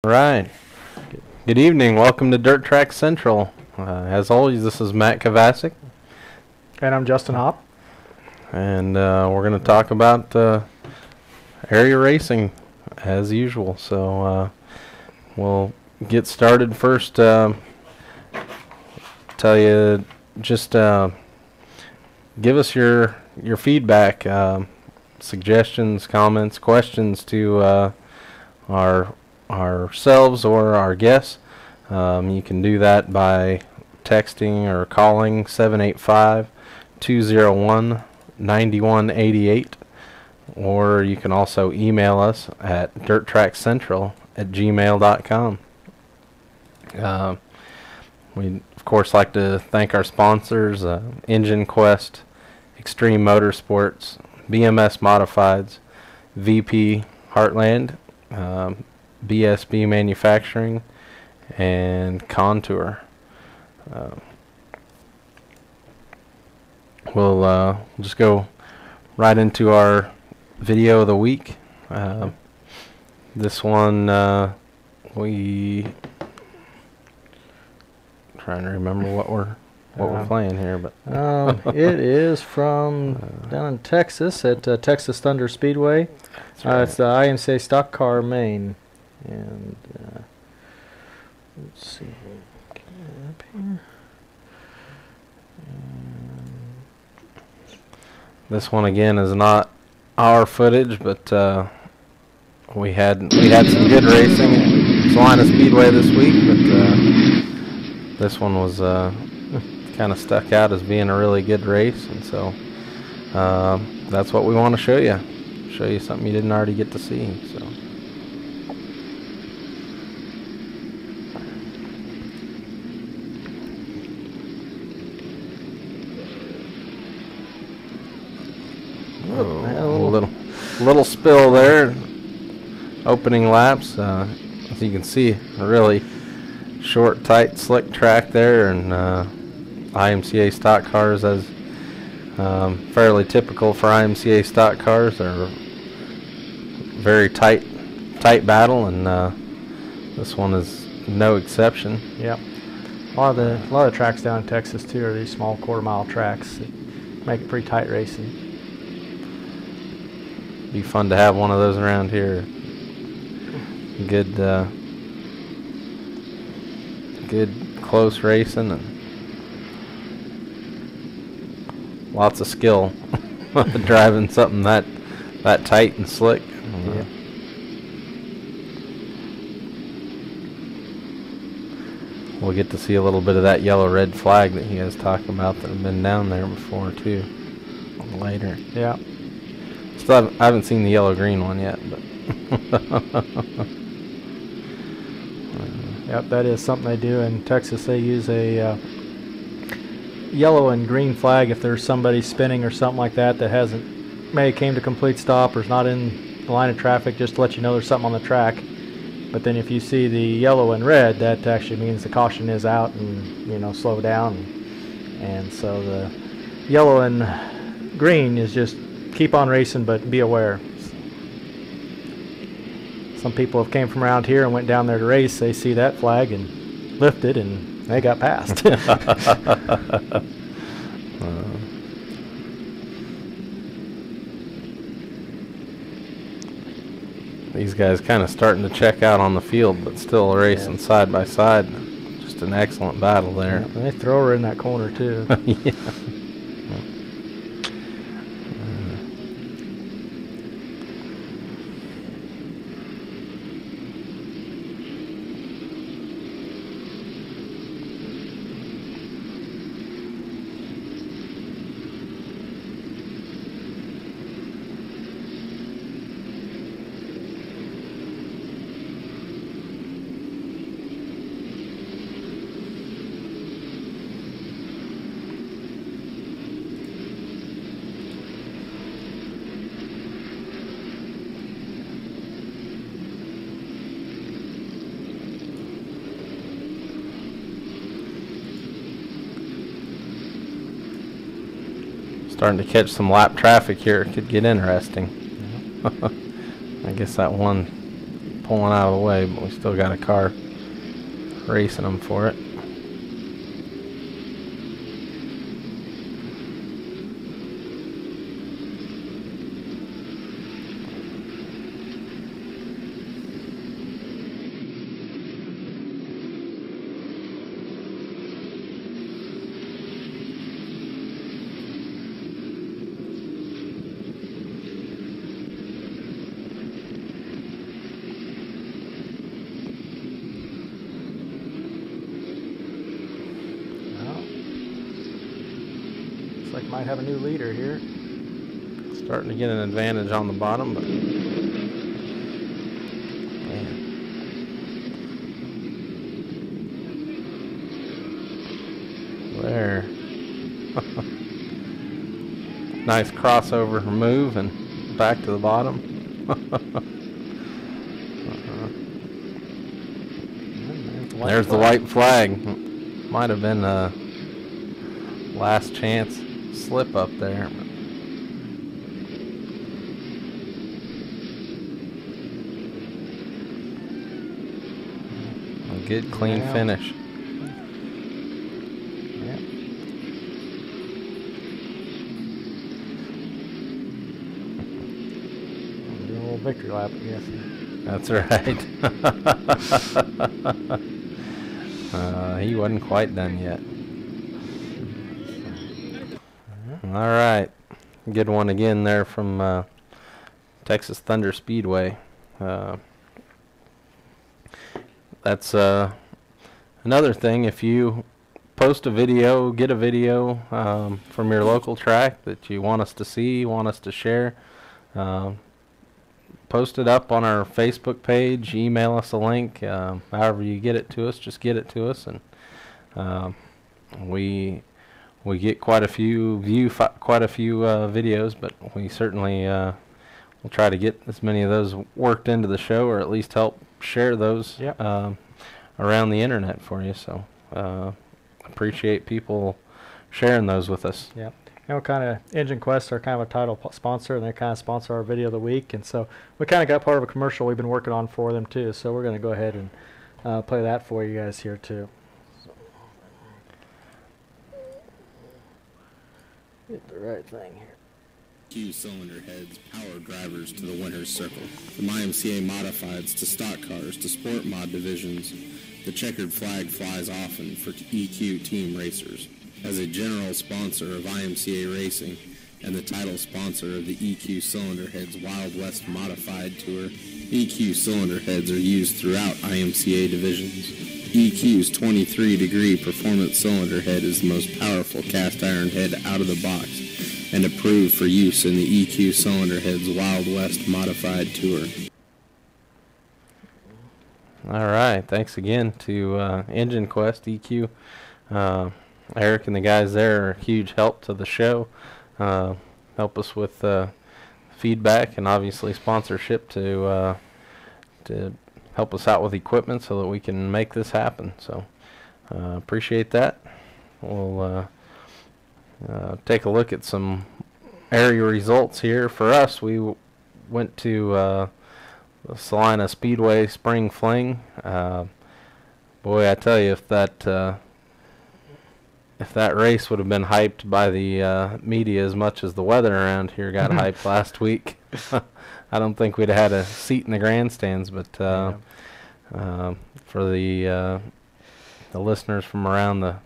Right. Good evening. Welcome to Dirt Track Central. As always, this is Matt Kovacic. And I'm Justin Hopp. And we're going to talk about area racing as usual. So we'll get started first. Tell you, just give us your feedback, suggestions, comments, questions to ourselves or our guests. You can do that by texting or calling 785-201-9188, or you can also email us at dirttrackcentral@gmail.com. We'd of course like to thank our sponsors, Engine Quest, Extreme Motorsports, BMS Modifieds, VP Heartland, BSB Manufacturing, and Contour. We'll just go right into our video of the week. This one we trying to remember what we're playing here, but it is from down in Texas at Texas Thunder Speedway. right. It's the IMCA Stock car main, and let's see. Get it up here. this one again is not our footage, but we had some good racing at Salina Speedway this week, but this one was kind of stuck out as being a really good race, and so that's what we want to show you. Show you something you didn't already get to see. So. A little spill there. Opening laps. As you can see, a really short, tight, slick track there, and IMCA stock cars, as fairly typical for IMCA stock cars. They're very tight battle, and this one is no exception. Yep. A lot of the tracks down in Texas too are these small quarter-mile tracks that make it pretty tight racing. Be fun to have one of those around here. Good close racing and lots of skill driving something that tight and slick. Yeah. We'll get to see a little bit of that yellow-red flag that you guys talked about that have been down there before too later. Yeah. Still I haven't seen the yellow-green one yet, but Yep, that is something they do in Texas. They use a yellow and green flag if there's somebody spinning or something like that that may came to complete stop or is not in the line of traffic, just to let you know there's something on the track. But then if you see the yellow and red, that actually means the caution is out and, slow down. And so the yellow and green is just keep on racing, but be aware. Some people have came from around here and went down there to race. They see that flag and lifted, and they got passed. These guys kind of starting to check out on the field, but still racing side by side. Just an excellent battle there. Yeah, they throw her in that corner too. Yeah. Starting to catch some lap traffic here. It could get interesting. I guess that one pulling out of the way, but we still got a car racing them for it. Might have a new leader here. Starting to get an advantage on the bottom, but man. There. Nice crossover move and back to the bottom. There's the white flag. Might have been a last chance slip up there. A good clean finish. Yeah. Do a little victory lap, I guess. That's right. He wasn't quite done yet. All right, good one again there from Texas Thunder Speedway. That's another thing. If you post a video, get a video from your local track that you want us to see, want us to share, post it up on our Facebook page, email us a link, however you get it to us, just get it to us, and we get quite a few videos, but we certainly will try to get as many of those worked into the show, or at least help share those around the internet for you. So appreciate people sharing those with us. Yep. You know, kind of Engine Quest are kind of a title sponsor, and they kind of sponsor our video of the week, and so we kind of got part of a commercial we've been working on for them too. So we're going to go ahead and play that for you guys here too. Get the right thing here. IMCA cylinder heads power drivers to the winner's circle. From IMCA modifieds to stock cars to sport mod divisions, the checkered flag flies often for EQ team racers. As a general sponsor of IMCA Racing and the title sponsor of the EQ Cylinder Heads Wild West Modified Tour, EQ cylinder heads are used throughout IMCA divisions. EQ's 23-degree performance cylinder head is the most powerful cast iron head out of the box and approved for use in the EQ Cylinder Heads Wild West Modified Tour. All right, thanks again to Engine Quest EQ. Eric and the guys there are a huge help to the show. Help us with feedback and obviously sponsorship to help us out with equipment so that we can make this happen. So appreciate that. We'll take a look at some area results here. For us, we went to the Salina Speedway Spring Fling. Boy, I tell you, if that race would have been hyped by the media as much as the weather around here got hyped last week, I don't think we'd have had a seat in the grandstands. But for the listeners from around the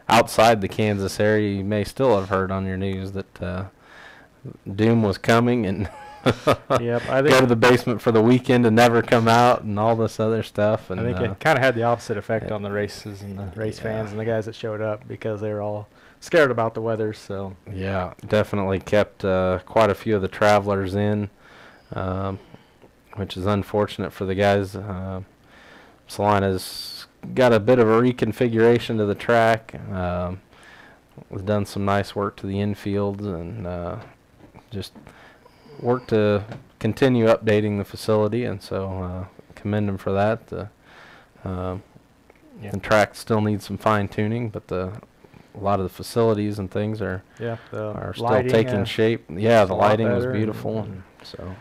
outside the Kansas area, you may still have heard on your news that doom was coming, and yep, I think go to the basement for the weekend and never come out, and all this other stuff. And I think it kind of had the opposite effect on the races and the race fans and the guys that showed up, because they were all scared about the weather. So yeah, definitely kept quite a few of the travelers in, which is unfortunate for the guys. Salina's got a bit of a reconfiguration to the track. We've done some nice work to the infields, and just work to continue updating the facility, and so commend them for that. The track still needs some fine tuning, but a lot of the facilities and things are still taking shape. Yeah, the lighting was beautiful, and so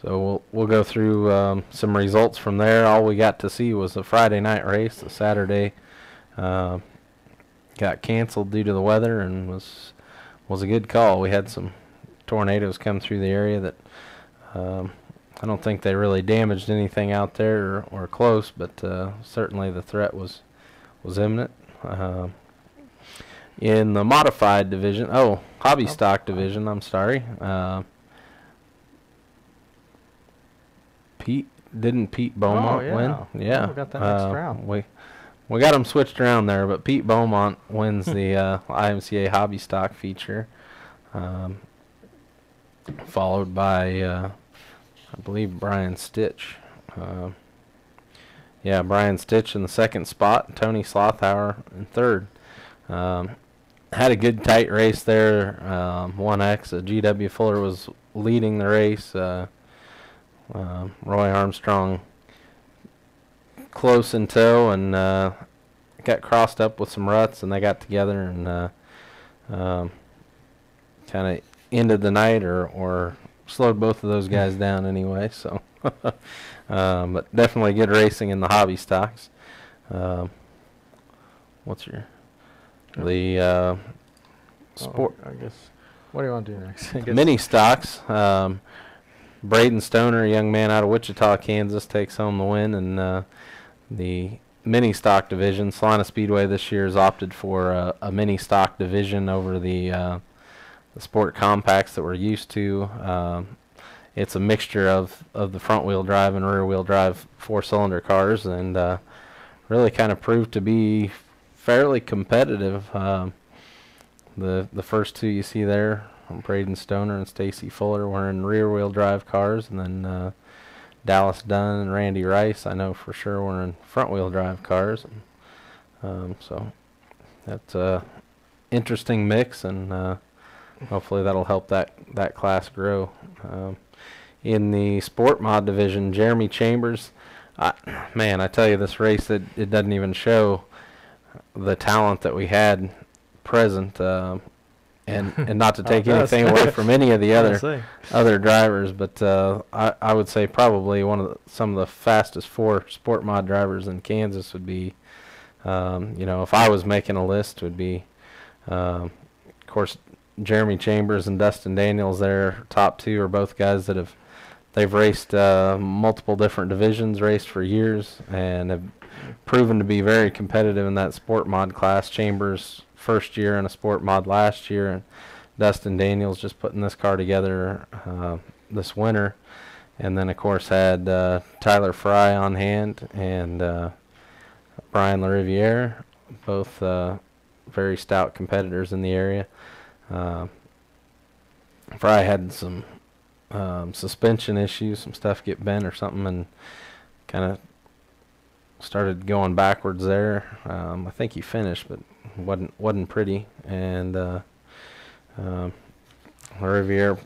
So we'll go through some results from there. All we got to see was the Friday night race. The Saturday got canceled due to the weather, and was a good call. We had some tornadoes come through the area that I don't think they really damaged anything out there or close, but certainly the threat was imminent. In the modified division, hobby stock division, I'm sorry. Pete Beaumont win? Yeah. We got that next round. We got them switched around there, but Pete Beaumont wins the IMCA hobby stock feature, followed by I believe Brian Stitch. Brian Stitch in the second spot, Tony Slothauer in third. Had a good tight race there. 1X, GW Fuller was leading the race. Roy Armstrong close in tow, and got crossed up with some ruts, and they got together and kind of ended the night or slowed both of those guys down anyway. So but definitely good racing in the hobby stocks. What's your sport? I guess. What do you want to do next? Mini stocks. Braden Stoner, a young man out of Wichita, Kansas, takes home the win in the mini stock division. Salina Speedway this year has opted for a mini stock division over the sport compacts that we're used to. It's a mixture of the front wheel drive and rear wheel drive 4-cylinder cars, and really kind of proved to be fairly competitive. The first two you see there, Braden Stoner and Stacy Fuller, were in rear wheel drive cars, and then Dallas Dunn and Randy Rice, I know for sure, were in front wheel drive cars. So that's a interesting mix, and hopefully that'll help that class grow. In the sport mod division, Jeremy Chambers, man, I tell you, this race, it doesn't even show the talent that we had present, and not to take anything away from any of the other drivers, but I would say probably some of the fastest 4 sport mod drivers in Kansas would be, if I was making a list, would be, of course, Jeremy Chambers and Dustin Daniels. Their top 2 are both guys that they've raced multiple different divisions, raced for years, and have proven to be very competitive in that sport mod class. Chambers first year in a sport mod last year, and Dustin Daniels just putting this car together this winter. And then of course had Tyler Fry on hand and Brian LaRiviere, both very stout competitors in the area. Fry had some suspension issues, some stuff get bent or something, and kind of started going backwards there. I think he finished, but wasn't pretty. And LaRiviere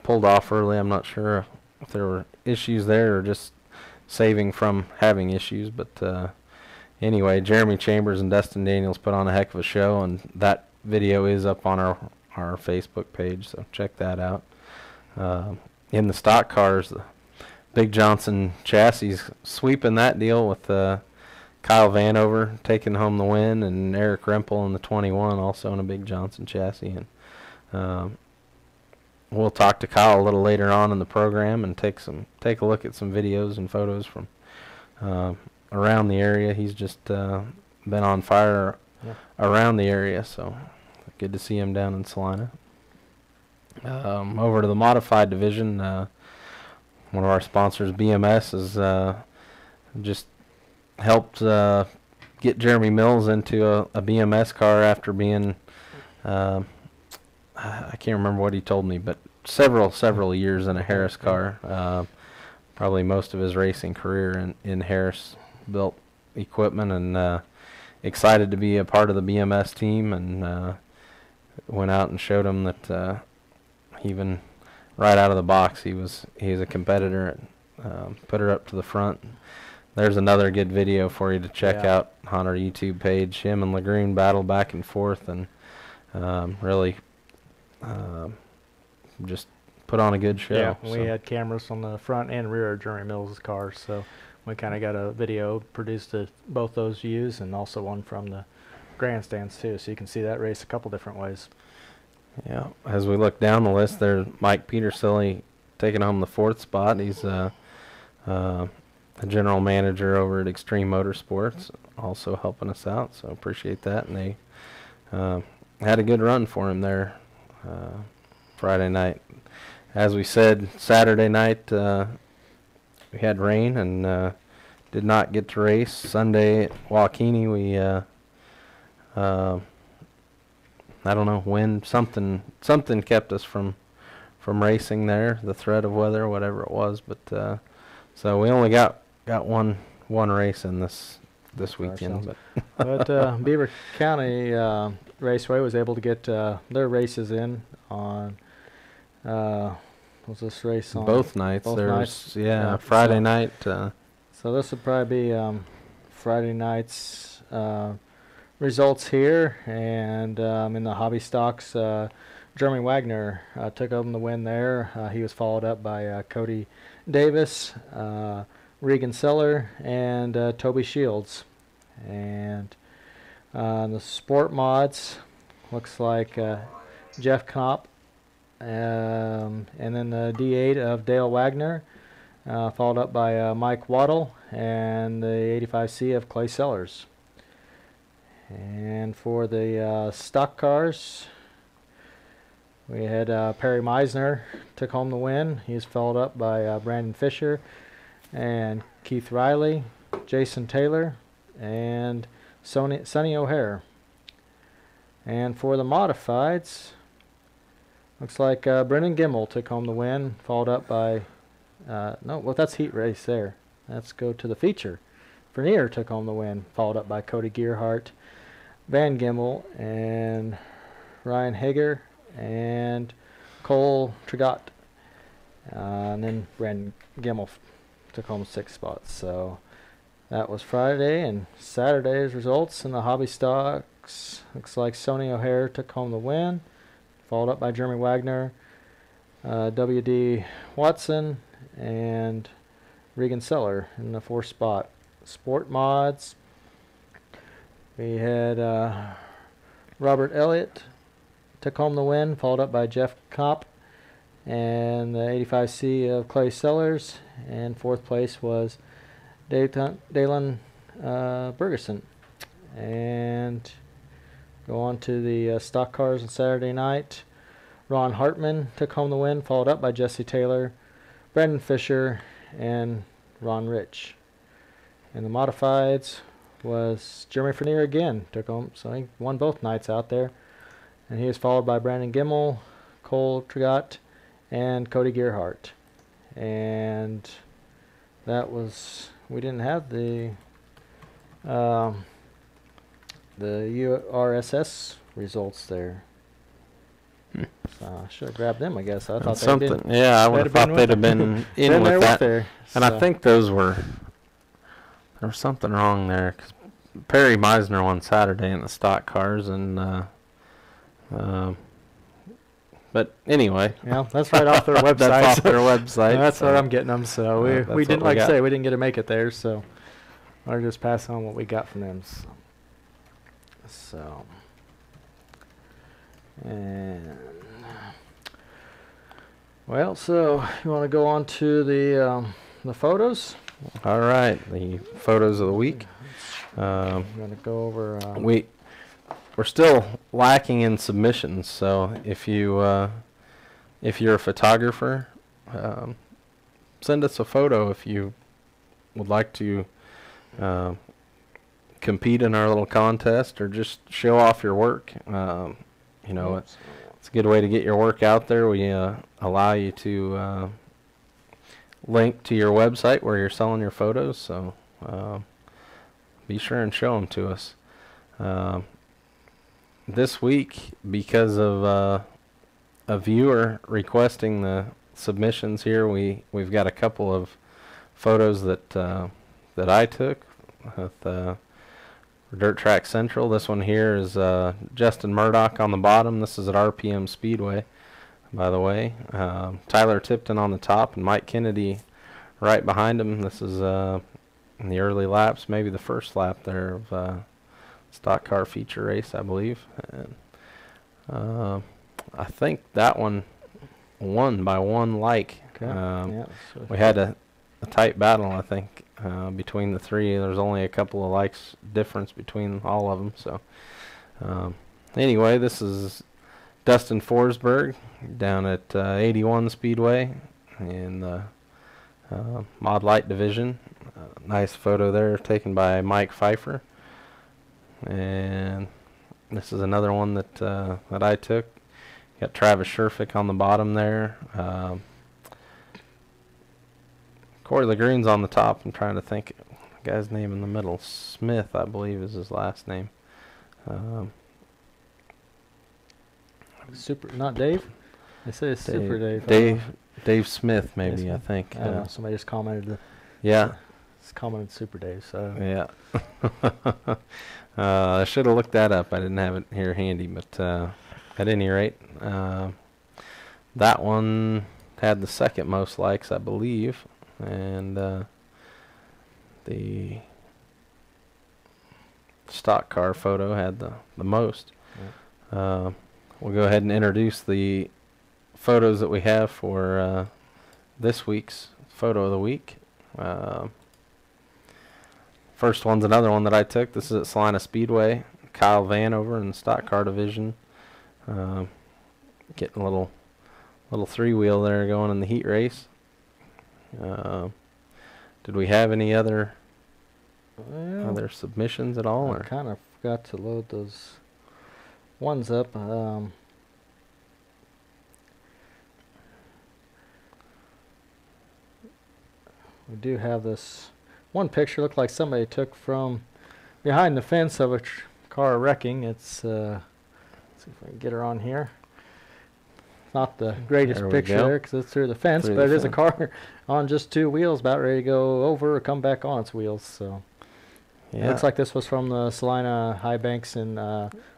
pulled off early. I'm not sure if there were issues there or just saving from having issues, but anyway, Jeremy Chambers and Dustin Daniels put on a heck of a show, and that video is up on our Facebook page, so check that out. In the stock cars, the Bigg Johnson chassis sweeping that deal with Kyle Vanover taking home the win, and Eric Rempel in the 21 also in a Bigg Johnson chassis. And we'll talk to Kyle a little later on in the program and take a look at some videos and photos from around the area. He's just been on fire around the area, so good to see him down in Salina. Over to the modified division, one of our sponsors, BMS, has just helped get Jeremy Mills into a BMS car after being, I can't remember what he told me, but several years in a Harris car. Probably most of his racing career in Harris built equipment, and excited to be a part of the BMS team, and went out and showed him that even right out of the box he's a competitor, and put her up to the front. There's another good video for you to check out on our YouTube page. Him and Lagrune battle back and forth, and really just put on a good show. Yeah, so. we had cameras on the front and rear of Jeremy Mills' cars, so we kind of got a video produced of both those views, and also one from the grandstands too, so you can see that race a couple different ways. Yeah, as we look down the list, there's Mike Petersilly taking home the 4th spot. He's a general manager over at Extreme Motorsports, also helping us out, so appreciate that. And they had a good run for him there Friday night. As we said, Saturday night we had rain and did not get to race. Sunday at Waukene, we I don't know when something kept us from racing there, the threat of weather, whatever it was. But so we only got one race in this weekend. But Beaver County Raceway was able to get their races in on. Was this race on both nights? Both There's nights? yeah, Friday night. So this would probably be Friday night's results here, and in the hobby stocks, Jeremy Wagner took home the win there. He was followed up by Cody Davis, Regan Seller, and Toby Shields. And the sport mods looks like Jeff Knopp, and then the D8 of Dale Wagner, followed up by Mike Waddle, and the 85C of Clay Sellers. And for the stock cars, we had Perry Meisner took home the win. He's followed up by Brandon Fisher and Keith Riley, Jason Taylor, and Sonny O'Hare. And for the modifieds, looks like Brendan Gimmel took home the win, followed up by that's heat race there. Let's go to the feature. Vernier took home the win, followed up by Cody Gearhart, Van Gimmel, and Ryan Hager, and Cole Trigot. And then Brandon Gimmel took home 6 spots. So that was Friday. And Saturday's results in the hobby stocks. Looks like Sonny O'Hare took home the win, followed up by Jeremy Wagner, W.D. Watson, and Regan Seller in the 4th spot. Sport mods, we had Robert Elliott took home the win, followed up by Jeff Kopp and the 85C of Clay Sellers, and 4th place was Dalen Bergeson. And go on to the stock cars on Saturday night. Ron Hartman took home the win, followed up by Jesse Taylor, Brendan Fisher, and Ron Rich. And the modifieds was Jeremy Frenier again, took home, so he won both nights out there. And he was followed by Brandon Gimmel, Cole Trigot, and Cody Gearhart. And that was, we didn't have the URSS results there. So I should have grabbed them, I guess. I thought something. Yeah, I would have thought they'd have been in with that. There, and I think those were. There was something wrong there. 'Cause Perry Meisner won Saturday in the stock cars, and but anyway. Yeah, that's right off their website. That's off their website. That's what I'm getting them. So we didn't, like I say, we didn't get to make it there. So I'll just pass on what we got from them. So and well, so you want to go on to the photos? All right, the photos of the week. I'm going to go over. We're still lacking in submissions, so if you're a photographer, send us a photo if you would like to compete in our little contest or just show off your work. You know, it's a good way to get your work out there. We allow you to link to your website where you're selling your photos, so be sure and show them to us. This week, because of a viewer requesting the submissions here, we've got a couple of photos that I took with Dirt Track Central. This one here is Justin Murdoch on the bottom. This is at RPM Speedway. by the way. Tyler Tipton on the top and Mike Kennedy right behind him. This is in the early laps, maybe the first lap there of stock car feature race, I believe. And I think that one won by 1 like. Okay. Yeah, so We had a tight battle, I think, between the three. There's only a couple of likes difference between all of them. So anyway, this is Dustin Forsberg down at 81 Speedway in the Mod Light division. Nice photo there taken by Mike Pfeiffer. And this is another one that that I took. Got Travis Sherfick on the bottom there. Corey Lagreen's on the top. I'm trying to think the guy's name in the middle. Smith, I believe, is his last name. Super, not Dave? I say it's Super Dave. Dave Smith, maybe, Yes, I think. I don't know, somebody just commented. Yeah. It's commented Super Dave, so. Yeah. I should have looked that up. I didn't have it here handy, but at any rate, that one had the second most likes, I believe, and the stock car photo had the most. Yeah. We'll go ahead and introduce the photos that we have for this week's photo of the week. First one's another one that I took. This is at Salina Speedway. Kyle Vanover in the stock car division. Getting a little 3-wheel there going in the heat race. Did we have any other submissions at all? I kind of forgot to load those ones up. We do have this one picture. Looked like somebody took from behind the fence of a car wrecking. It's let's see if I can get her on here. Not the greatest picture there because it's through the fence, but it is a car on just 2 wheels, about ready to go over or come back on its wheels. So yeah, it looks like this was from the Salina High Banks in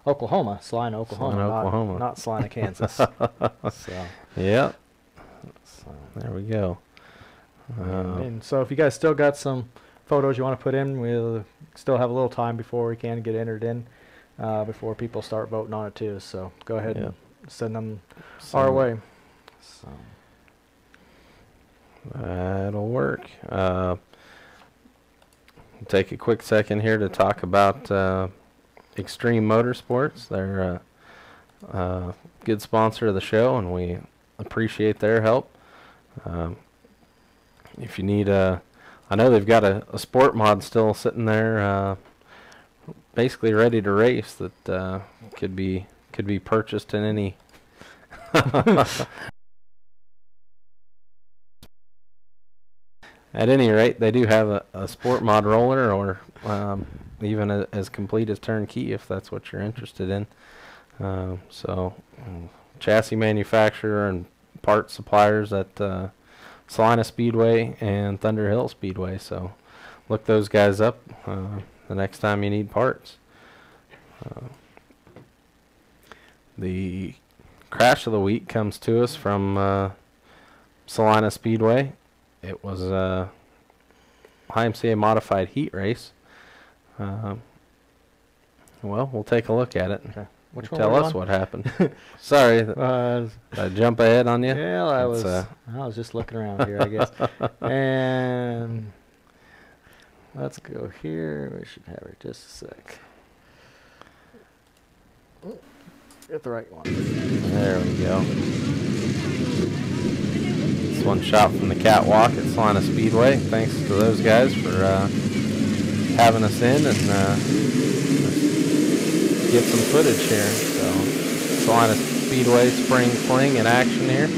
Oklahoma, Salina, Oklahoma, not Salina, Kansas. So yeah, so there we go. And so if you guys still got some photos you want to put in, we'll still have a little time before we can get entered in, before people start voting on it too. So go ahead and send them our way. So that'll work. Take a quick second here to talk about Extreme Motorsports. They're a good sponsor of the show, and we appreciate their help. If you need I know they've got a sport mod still sitting there, basically ready to race that could be purchased in any. At any rate, they do have a sport mod roller, or even as complete as turnkey, if that's what you're interested in. So, chassis manufacturer and part suppliers at Salina Speedway and Thunder Hill Speedway. So, look those guys up the next time you need parts. The crash of the week comes to us from Salina Speedway. It was a IMCA modified heat race. Well, we'll take a look at it. Okay. Tell us what happened. Sorry, did I jump ahead on you? Yeah, I was just looking around here, I guess. And let's go here. We should have her just a sec. Get the right one. There we go. This one shot from the catwalk at Salina Speedway. Thanks to those guys for having us in and get some footage here. So, Salina Speedway spring fling in action here.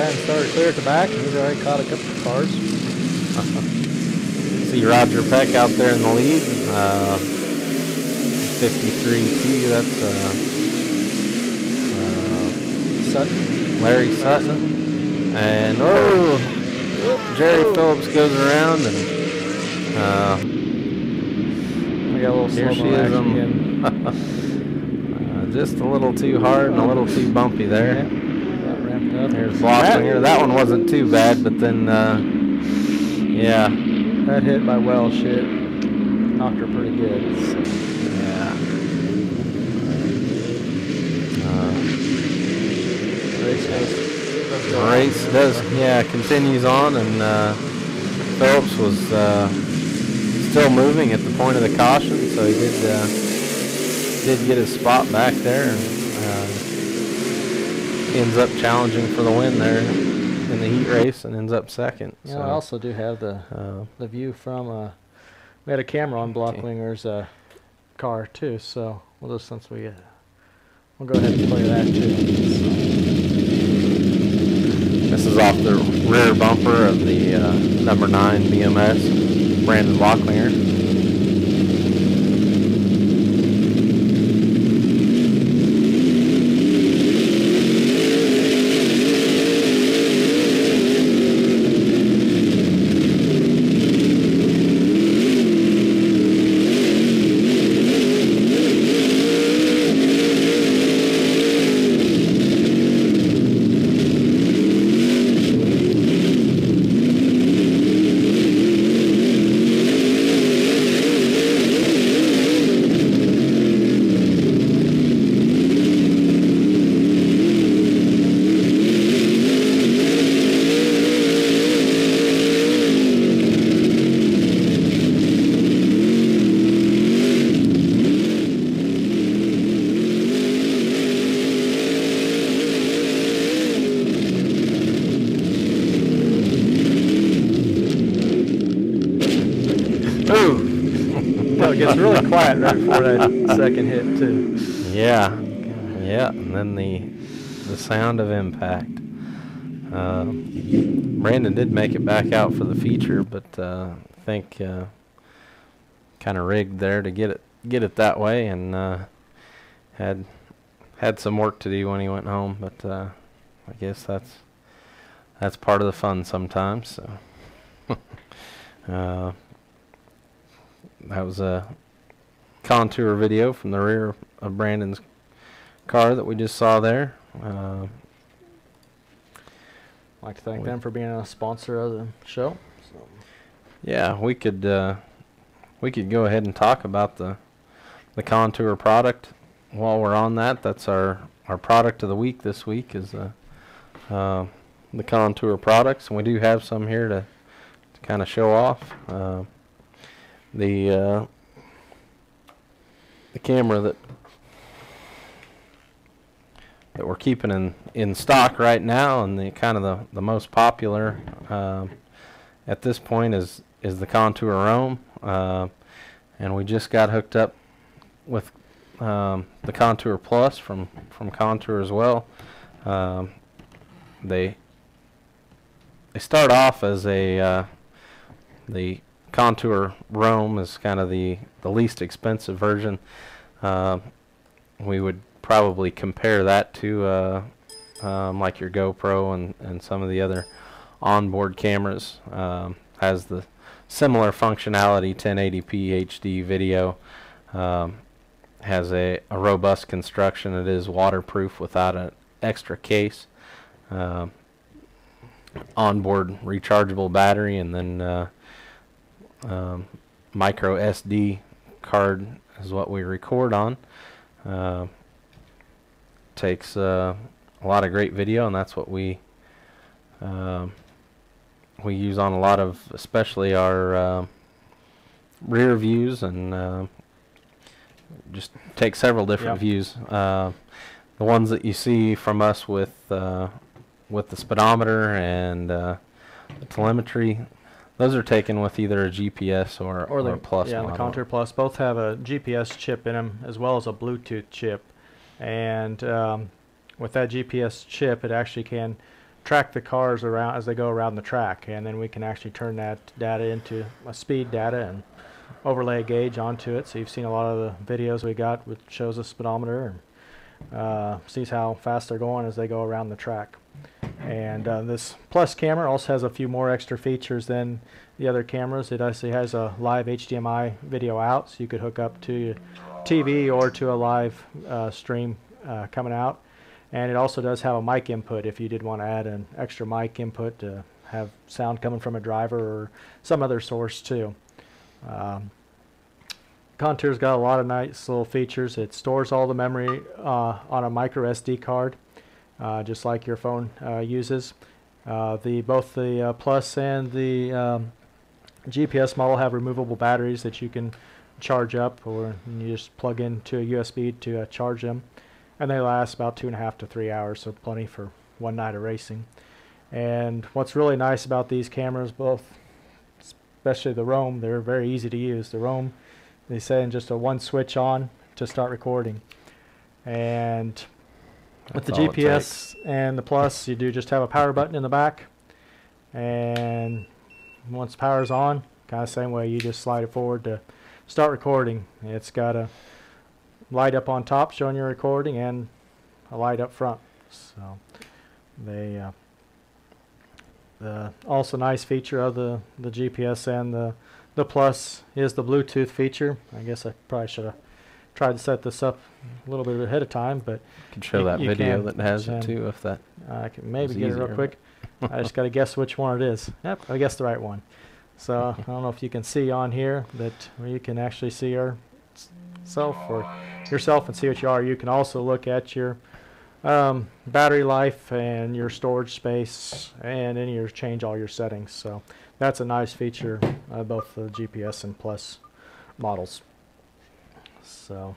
ahead and started clear at the back, and he's already caught a couple of cars. See Roger Peck out there in the lead. 53T, that's Sutton. Larry Sutton. And Jerry Phillips goes around, and We got a little here slow she is. action again. Just a little too hard and a little too bumpy there. Yeah, got ramped up. There's Blosslinger. That one wasn't too bad, but then, yeah. That hit by Welsh hit knocked her pretty good. So. Yeah. Race does, continues on, and Phillips was still moving at the point of the caution, so he did get his spot back there, and ends up challenging for the win there in the heat race, and ends up second. Yeah, I also do have the view from we had a camera on Blosslinger's car too, so we'll just we'll go ahead and play that too. This is off the rear bumper of the number 9 BMS, Brandon Blosslinger. It gets really quiet right before that second hit too. Yeah, yeah, and then the sound of impact. Brandon did make it back out for the feature, but I think kind of rigged there to get it that way, and had some work to do when he went home. But I guess that's part of the fun sometimes. So. That was a contour video from the rear of Brandon's car that we just saw there. I'd like to thank them for being a sponsor of the show. So. Yeah, we could go ahead and talk about the contour product while we're on that. That's our product of the week this week is the contour products, and we do have some here to kind of show off. The camera that we're keeping in stock right now, and the kind of the most popular at this point is the Contour Roam, and we just got hooked up with the Contour Plus from Contour as well. They start off as the Contour Roam is kind of the least expensive version. We would probably compare that to like your GoPro and some of the other onboard cameras. Has the similar functionality, 1080p HD video. Has a robust construction. It is waterproof without an extra case. Onboard rechargeable battery, and then micro SD card is what we record on. Takes a lot of great video, and that's what we use on a lot of, especially our rear views, and just take several different views. The ones that you see from us with the speedometer and the telemetry, those are taken with either a GPS or the Plus model. The Contour Plus both have a GPS chip in them as well as a Bluetooth chip, and with that GPS chip, it actually can track the cars around as they go around the track, and then we can actually turn that data into a speed data and overlay a gauge onto it. So you've seen a lot of the videos we got, which shows a speedometer and sees how fast they're going as they go around the track. And this Plus camera also has a few more extra features than the other cameras. It actually has a live HDMI video out, so you could hook up to your TV or to a live stream coming out. And it also does have a mic input if you did want to add an extra mic input to have sound coming from a driver or some other source too. Contour's got a lot of nice little features. It stores all the memory on a micro SD card, just like your phone uses. Both the Plus and the GPS model have removable batteries that you can charge up, or you just plug into a USB to charge them, and they last about 2.5 to 3 hours, so plenty for one night of racing. And what's really nice about these cameras, both, especially the roam, they're very easy to use. The roam, they say, in just a one switch on to start recording. And with the GPS and the Plus, you do just have a power button in the back, and once power's on, kind of same way, you just slide it forward to start recording. It's got a light up on top showing you're recording and a light up front. So they also nice feature of the GPS and the Plus is the Bluetooth feature. I guess I probably should have tried to set this up a little bit ahead of time, but you can show that video that has it too, if that. I can maybe get it real quick. I just got to guess which one it is. Yep, I guessed the right one. So I don't know if you can see on here that you can actually see yourself and see what you are. You can also look at your battery life and your storage space, and then you change all your settings. So that's a nice feature of both the GPS and Plus models. So,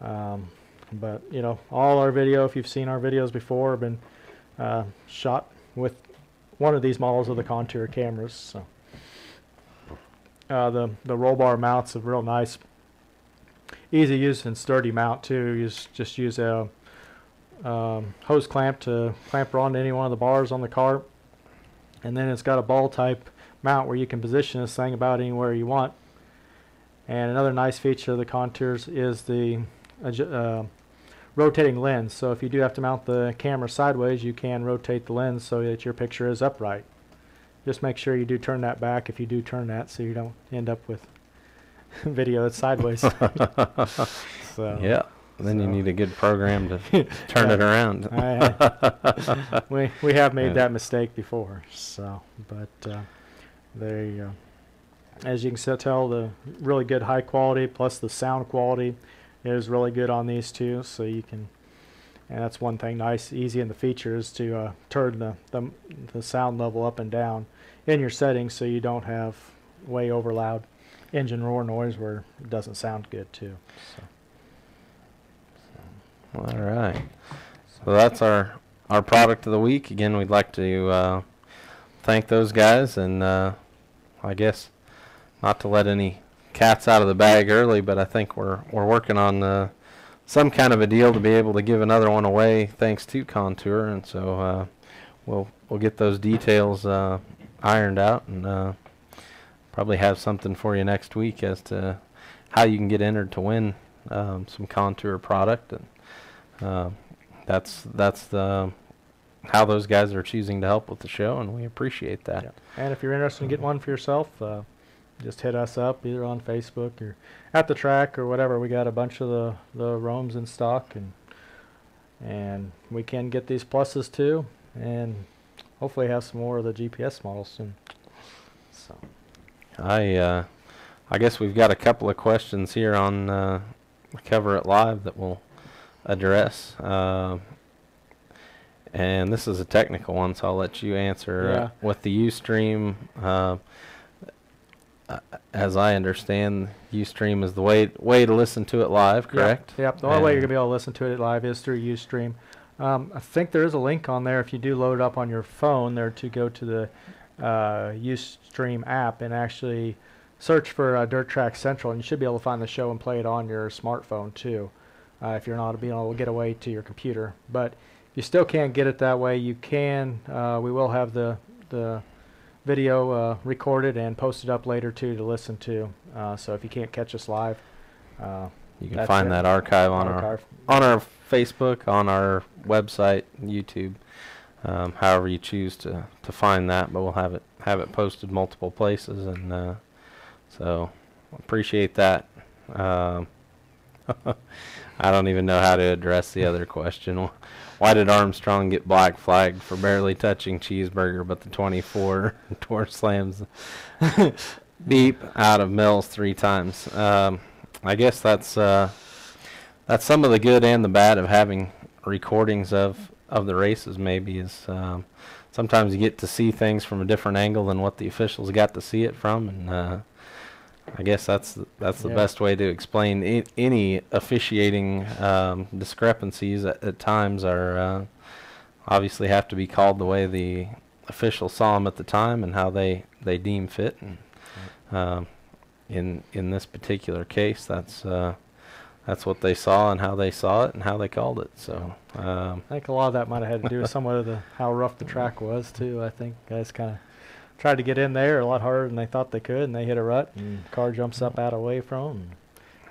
but you know, all our video, if you've seen our videos before, have been shot with one of these models of the Contour cameras. So the roll bar mounts are real nice, easy use and sturdy mount too. You just use a hose clamp to clamp around any one of the bars on the car, and then it's got a ball type mount where you can position this thing about anywhere you want. And another nice feature of the Contours is the rotating lens. So if you do have to mount the camera sideways, you can rotate the lens so that your picture is upright. Just make sure you do turn that back if you do turn that, so you don't end up with video that's sideways. So, yeah. Then you need a good program to turn it around. We have made that mistake before. So, but there you go. As you can tell, the really good high quality plus the sound quality is really good on these two. So you can, and that's one thing nice, easy in the features to turn the sound level up and down in your settings, so you don't have way over loud engine roar noise where it doesn't sound good too. So. All right. So that's our product of the week. Again, we'd like to thank those guys, and I guess not to let any cats out of the bag early, but I think we're working on some kind of a deal to be able to give another one away thanks to Contour, and so we'll get those details ironed out, and probably have something for you next week as to how you can get entered to win some Contour product, and that's how those guys are choosing to help with the show, and we appreciate that. Yeah. And if you're interested in getting one for yourself, just hit us up either on Facebook or at the track or whatever. We got a bunch of the roams in stock, and we can get these Pluses too, and hopefully have some more of the GPS models soon. So I guess we've got a couple of questions here on Cover It Live that we'll address. And this is a technical one, so I'll let you answer. With the Ustream, as I understand, Ustream is the way to listen to it live, correct? Yep. The only way you're going to be able to listen to it live is through Ustream. I think there is a link on there if you do load it up on your phone there to go to the Ustream app and actually search for Dirt Track Central, and you should be able to find the show and play it on your smartphone too, if you're not being able to get away to your computer. But if you still can't get it that way, you can. We will have the video recorded and posted up later too to listen to. So if you can't catch us live, you can find that archive on our Facebook, on our website, YouTube, however you choose to find that. But we'll have it posted multiple places, and so appreciate that. I don't even know how to address the other question. Why did Armstrong get black flagged for barely touching Cheeseburger, but the 24 door slams beep out of Mills 3 times? I guess that's some of the good and the bad of having recordings of the races. Maybe is sometimes you get to see things from a different angle than what the officials got to see it from, and I guess that's the best way to explain any officiating discrepancies at times are obviously have to be called the way the officials saw them at the time and how they deem fit. And in this particular case, that's what they saw and how they saw it and how they called it. So I think a lot of that might have had to do with somewhat of how rough the track was too. I think guys kind of tried to get in there a lot harder than they thought they could, and they hit a rut, and the car jumps up out away from them.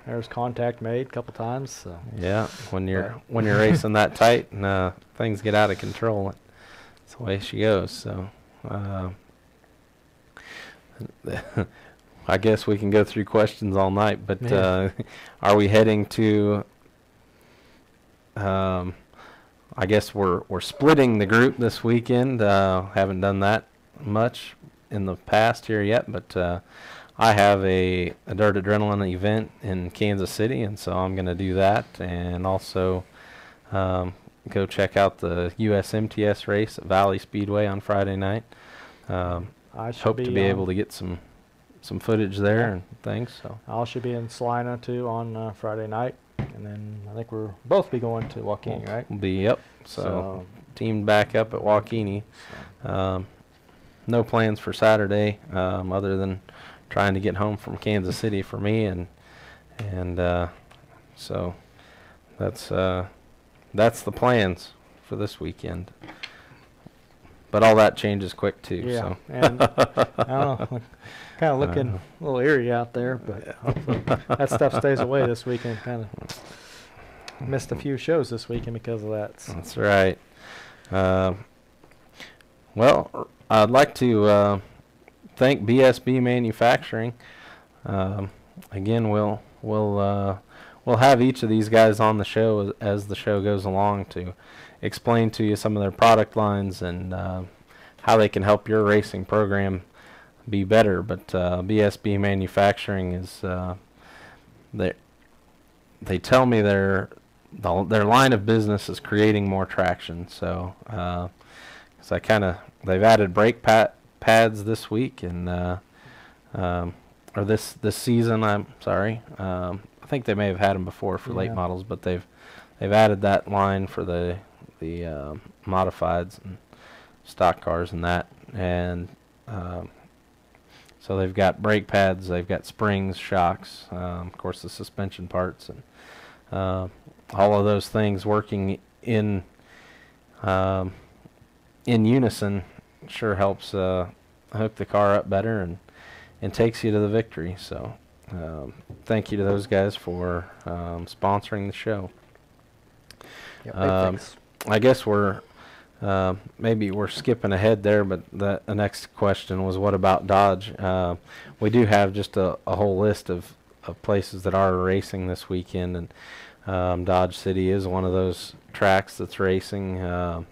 There was contact made a couple times. So. Yeah, when you're racing that tight and things get out of control, that's the way she goes. So I guess we can go through questions all night, but are we heading to? I guess we're splitting the group this weekend. Haven't done that much in the past here yet, but I have a Dirt Adrenaline event in Kansas City, and so I'm going to do that, and also go check out the USMTS race at Valley Speedway on Friday night. I hope to be able to get some footage there and things. So I should be in Salina too on Friday night, and then I think we'll both be going to Waukene, right? We'll be So teamed back up at Waukene. No plans for Saturday other than trying to get home from Kansas City for me, and so that's the plans for this weekend. But all that changes quick too. Yeah, so. And I don't know, kind of looking a little eerie out there, but hopefully that stuff stays away this weekend. Kind of missed a few shows this weekend because of that. So. That's right. Well, I'd like to thank BSB Manufacturing. Again, we'll have each of these guys on the show as the show goes along to explain to you some of their product lines and how they can help your racing program be better. But BSB Manufacturing is they tell me their line of business is creating more traction. So they've added brake pads this week and or this season. I'm sorry. I think they may have had them before for late models, but they've added that line for the modifieds and stock cars and that, and so they've got brake pads, they've got springs, shocks, of course the suspension parts, and all of those things working in unison sure helps hook the car up better and takes you to the victory. So thank you to those guys for sponsoring the show. Yep, thanks. I guess maybe we're skipping ahead there, but the next question was, what about Dodge? We do have just a whole list of places that are racing this weekend, and Dodge City is one of those tracks that's racing.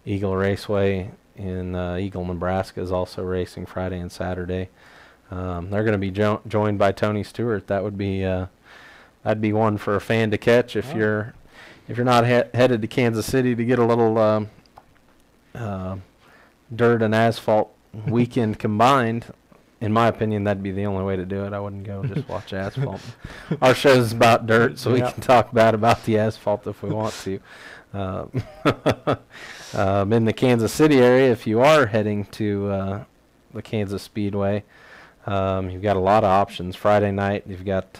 Eagle Raceway in Eagle, Nebraska is also racing Friday and Saturday. They're going to be joined by Tony Stewart. That would be that'd be one for a fan to catch if you're not headed to Kansas City to get a little dirt and asphalt weekend combined. In my opinion, that'd be the only way to do it. I wouldn't go just watch asphalt. Our show's about dirt, so we can talk bad about the asphalt if we want to. In the Kansas City area, if you are heading to the Kansas Speedway, you've got a lot of options. Friday night, you've got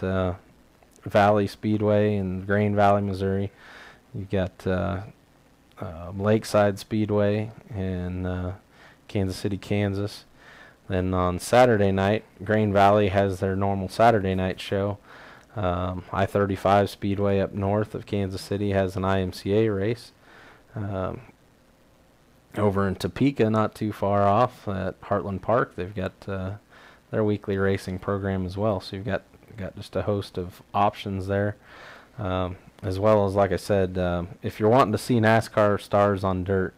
Valley Speedway in Grain Valley, Missouri. You've got Lakeside Speedway in Kansas City, Kansas. Then on Saturday night, Grain Valley has their normal Saturday night show. I-35 Speedway up north of Kansas City has an IMCA race. Over in Topeka, not too far off at Heartland Park, they've got their weekly racing program as well. So you've got just a host of options there. As well as, like I said, if you're wanting to see NASCAR stars on dirt,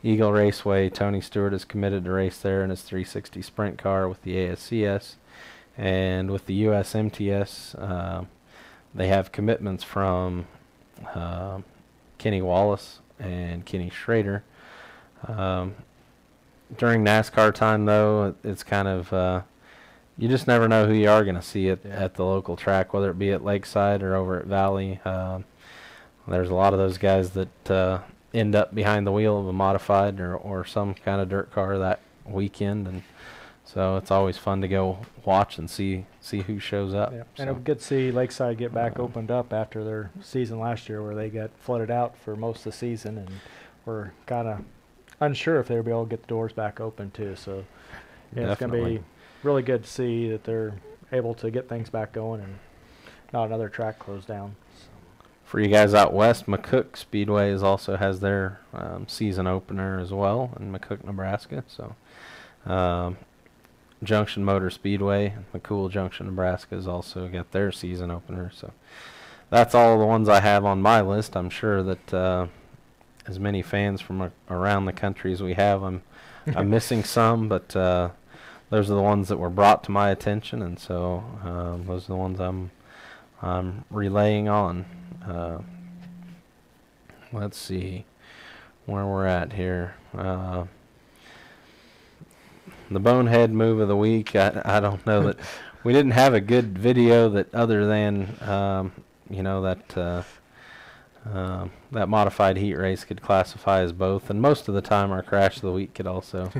Eagle Raceway, Tony Stewart is committed to race there in his 360 sprint car with the ASCS. And with the USMTS, they have commitments from Kenny Wallace and Kenny Schrader. During NASCAR time, though, it's kind of you just never know who you are going to see at the local track, whether it be at Lakeside or over at Valley. There's a lot of those guys that end up behind the wheel of a modified or some kind of dirt car that weekend, and so it's always fun to go watch and see who shows up. Yeah. So. And it was good to see Lakeside get back opened up after their season last year, where they got flooded out for most of the season and were kind of unsure if they would be able to get the doors back open too. So yeah, it's going to be really good to see that they're able to get things back going and not another track closed down. So. For you guys out west, McCook Speedway also has their season opener as well in McCook, Nebraska. So Junction Motor Speedway, McCool Junction, Nebraska, has also got their season opener. So that's all the ones I have on my list. I'm sure that as many fans from around the country as we have, I'm missing some, but those are the ones that were brought to my attention, and so those are the ones I'm relaying on. Let's see where we're at here. The bonehead move of the week, I don't know that we didn't have a good video that other than that modified heat race could classify as both, and most of the time our crash of the week could also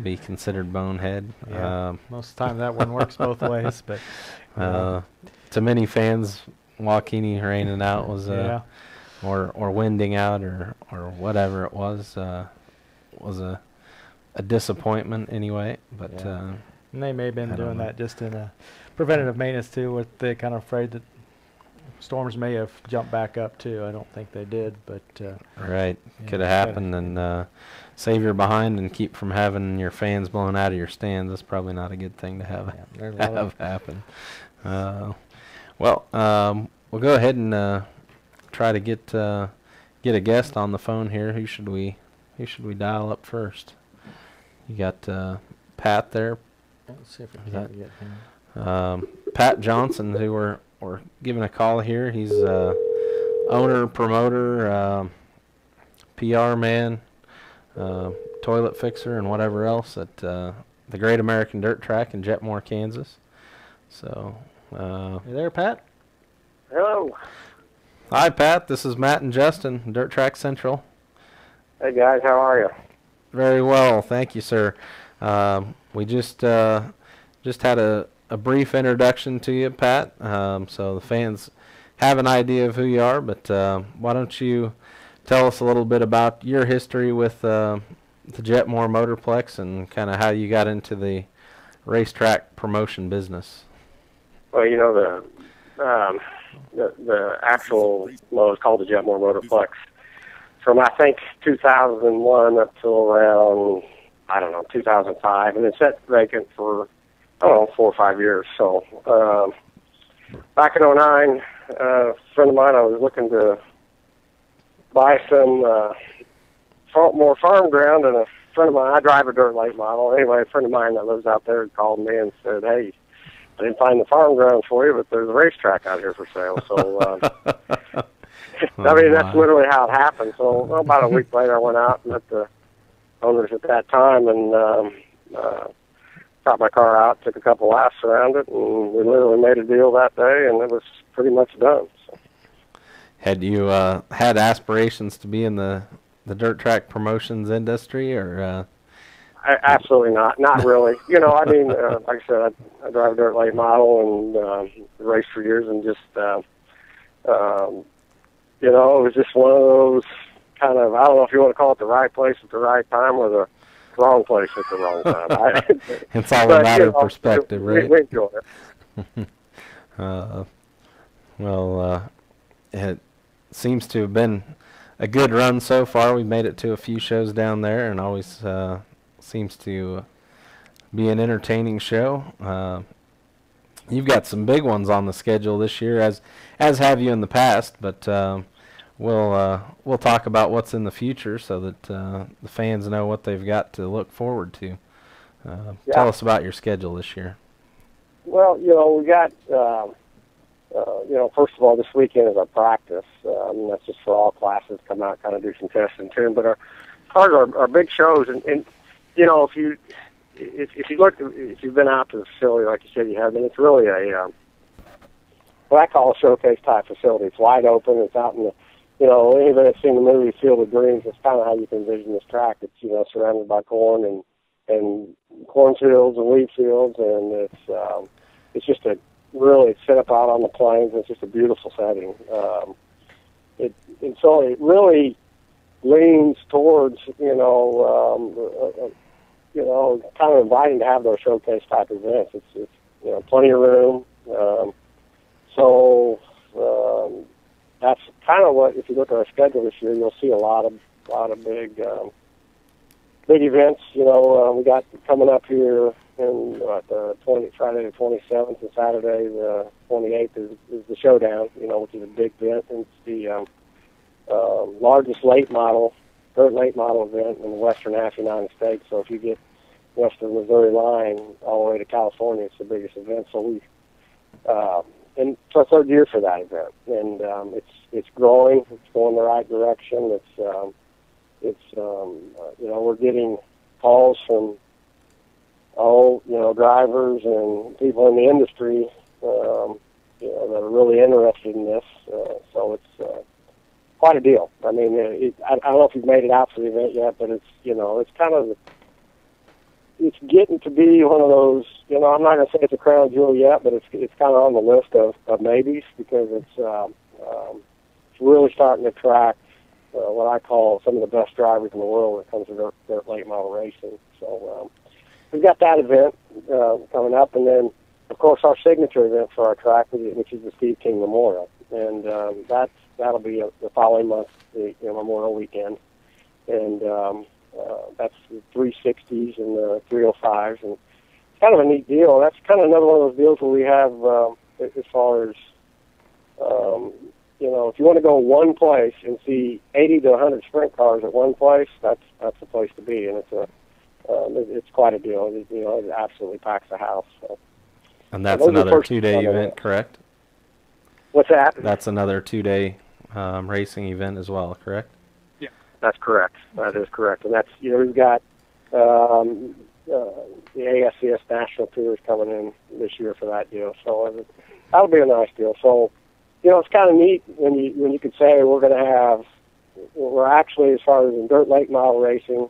be considered bonehead. Yeah, most of the time that one works both ways, but to many fans, Joaquini raining out was or winding out or whatever it was a disappointment anyway. But and they may have been doing that just in a preventative maintenance too, with they kind of afraid that storms may have jumped back up too. I don't think they did, but right, could have happened, and save your behind and keep from having your fans blown out of your stands. That's probably not a good thing to have happen. Well, we'll go ahead and try to get a guest on the phone here. Who should we dial up first? You got Pat there. Let's see if we can get him. Pat Johnson, who we're giving a call here. He's owner, promoter, PR man, toilet fixer, and whatever else at the Great American Dirt Track in Jetmore, Kansas. So, you there, Pat? Hello. Hi, Pat. This is Matt and Justin, Dirt Track Central. Hey guys, how are you? Very well, thank you, sir. We just had a brief introduction to you, Pat, so the fans have an idea of who you are, but why don't you tell us a little bit about your history with the Jetmore Motorplex and kind of how you got into the racetrack promotion business. Well, you know, the actual low is called the Jetmore Motorplex. From, I think, 2001 up till around, 2005, and it sat vacant for, 4 or 5 years. So back in 2009, a friend of mine, I was looking to buy some more farm ground, and a friend of mine, I drive a dirt late model. Anyway, a friend of mine that lives out there called me and said, hey, I didn't find the farm ground for you, but there's a racetrack out here for sale. So, that's literally how it happened. So about a week later, I went out and met the owners at that time and got my car out, took a couple laps around it, and we literally made a deal that day, and it was pretty much done. So. Had you had aspirations to be in the dirt track promotions industry, or? Absolutely not. Not really. Like I said, I drive a dirt late model and raced for years, and just, it was just one of those kind of, I don't know if you want to call it the right place at the right time or the wrong place at the wrong time. It's all a matter of perspective, right? We enjoy it. It seems to have been a good run so far. We've made it to a few shows down there, and always seems to be an entertaining show. You've got some big ones on the schedule this year, as have you in the past. But we'll talk about what's in the future so that the fans know what they've got to look forward to. Tell us about your schedule this year. Well, we got, first of all, this weekend is our practice. That's just for all classes, come out, kind of do some testing too. But our big shows, and if you've been out to the facility, like you said you have, then it's really what I call a showcase type facility. It's wide open. It's out in the, anybody that's seen the movie Field of Dreams, it's kind of how you can envision this track. It's, surrounded by corn and cornfields and wheat fields, and it's just it's set up out on the plains. It's just a beautiful setting. And so it really leans towards, kind of inviting to have those showcase type events. It's plenty of room. That's kind of what, if you look at our schedule this year, you'll see a lot of big events. We got coming up here in Friday the 27th and Saturday the 28th is the Showdown, which is a big event. And it's the largest dirt late model event in the western half of the United States. So if you get western Missouri line all the way to California, it's the biggest event. So and it's our third year for that event, and it's growing. It's going the right direction. We're getting calls from drivers and people in the industry, that are really interested in this. So it's quite a deal. I mean, I don't know if you've made it out for the event yet, but it's kind of, it's getting to be one of those, I'm not going to say it's a crown jewel yet, but it's kind of on the list of maybes, because it's really starting to attract what I call some of the best drivers in the world when it comes to dirt late model racing. So we've got that event coming up, and then, of course, our signature event for our track, which is the Steve King Memorial, and that'll be the following month, the Memorial weekend, and that's the 360s and the 305s, and it's kind of a neat deal. That's kind of another one of those deals where we have, as far as, if you want to go one place and see 80 to 100 sprint cars at one place, that's the place to be, and it's quite a deal. It absolutely packs the house. So. And that's another 2-day event, correct? What's that? That's another 2-day racing event as well, correct? Yeah, that's correct. That is correct. And that's, we've got the ASCS National Tours coming in this year for that deal. So that'll be a nice deal. So, it's kind of neat when you could say we're actually, as far as in dirt late model racing,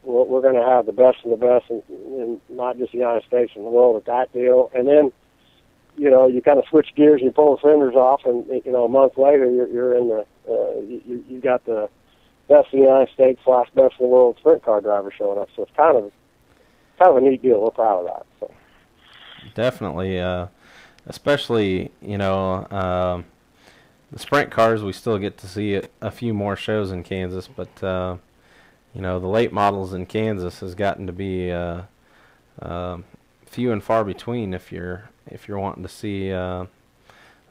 we're going to have the best of the best in not just the United States and the world at that deal. And then, you kind of switch gears and you pull the cylinders off, and a month later you're in you got the best in the United States / best in the world sprint car driver showing up. So it's kind of a neat deal. We're proud of that. So. Definitely, especially the sprint cars. We still get to see a few more shows in Kansas, but the late models in Kansas has gotten to be few and far between if you're wanting to see,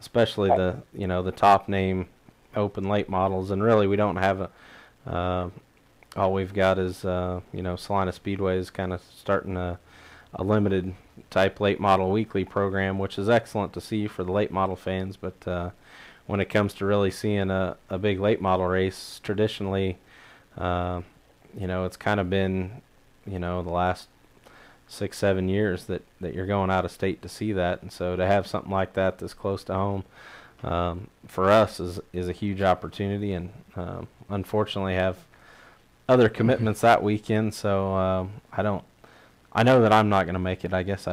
especially the top name open late models. And really, we don't have all we've got is Salina Speedway is kind of starting a limited type late model weekly program, which is excellent to see for the late model fans. But when it comes to really seeing a big late model race, traditionally, it's kind of been, the last 6-7 years that you're going out of state to see that. And so to have something like that that's close to home, for us is a huge opportunity. And unfortunately have other commitments that weekend. So I know that I'm not going to make it. I guess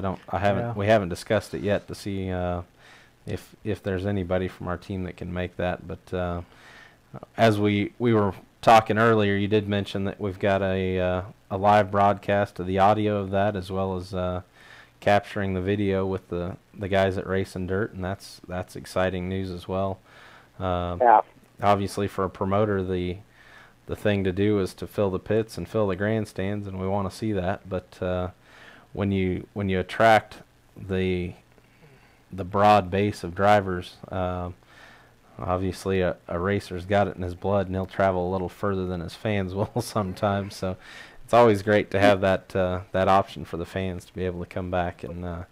we haven't discussed it yet to see if there's anybody from our team that can make that. But as we were talking earlier, you did mention that we've got a live broadcast of the audio of that, as well as capturing the video with the guys at Racing Dirt, and that's exciting news as well. Yeah. Obviously, for a promoter, the thing to do is to fill the pits and fill the grandstands, and we want to see that. But when you attract the broad base of drivers, obviously a racer's got it in his blood, and he'll travel a little further than his fans will sometimes. So it's always great to have that option for the fans to be able to come back. And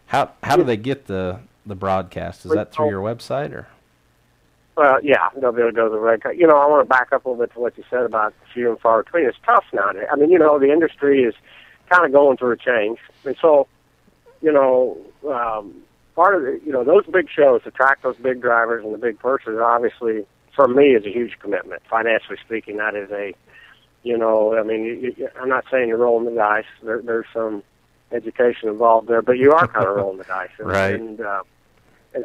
how do they get the broadcast? Is that through your website or? Well, yeah, they'll be able to go to the red car. You know, I want to back up a little bit to what you said about few and far between. It's tough nowadays. I mean, you know, the industry is kind of going through a change. And so, you know, part of it, you know, those big shows attract those big drivers and the big purses, obviously, for me, is a huge commitment. Financially speaking, that is a, you know, I mean, I'm not saying you're rolling the dice. There's some education involved there, but you are kind of rolling the dice. Right. And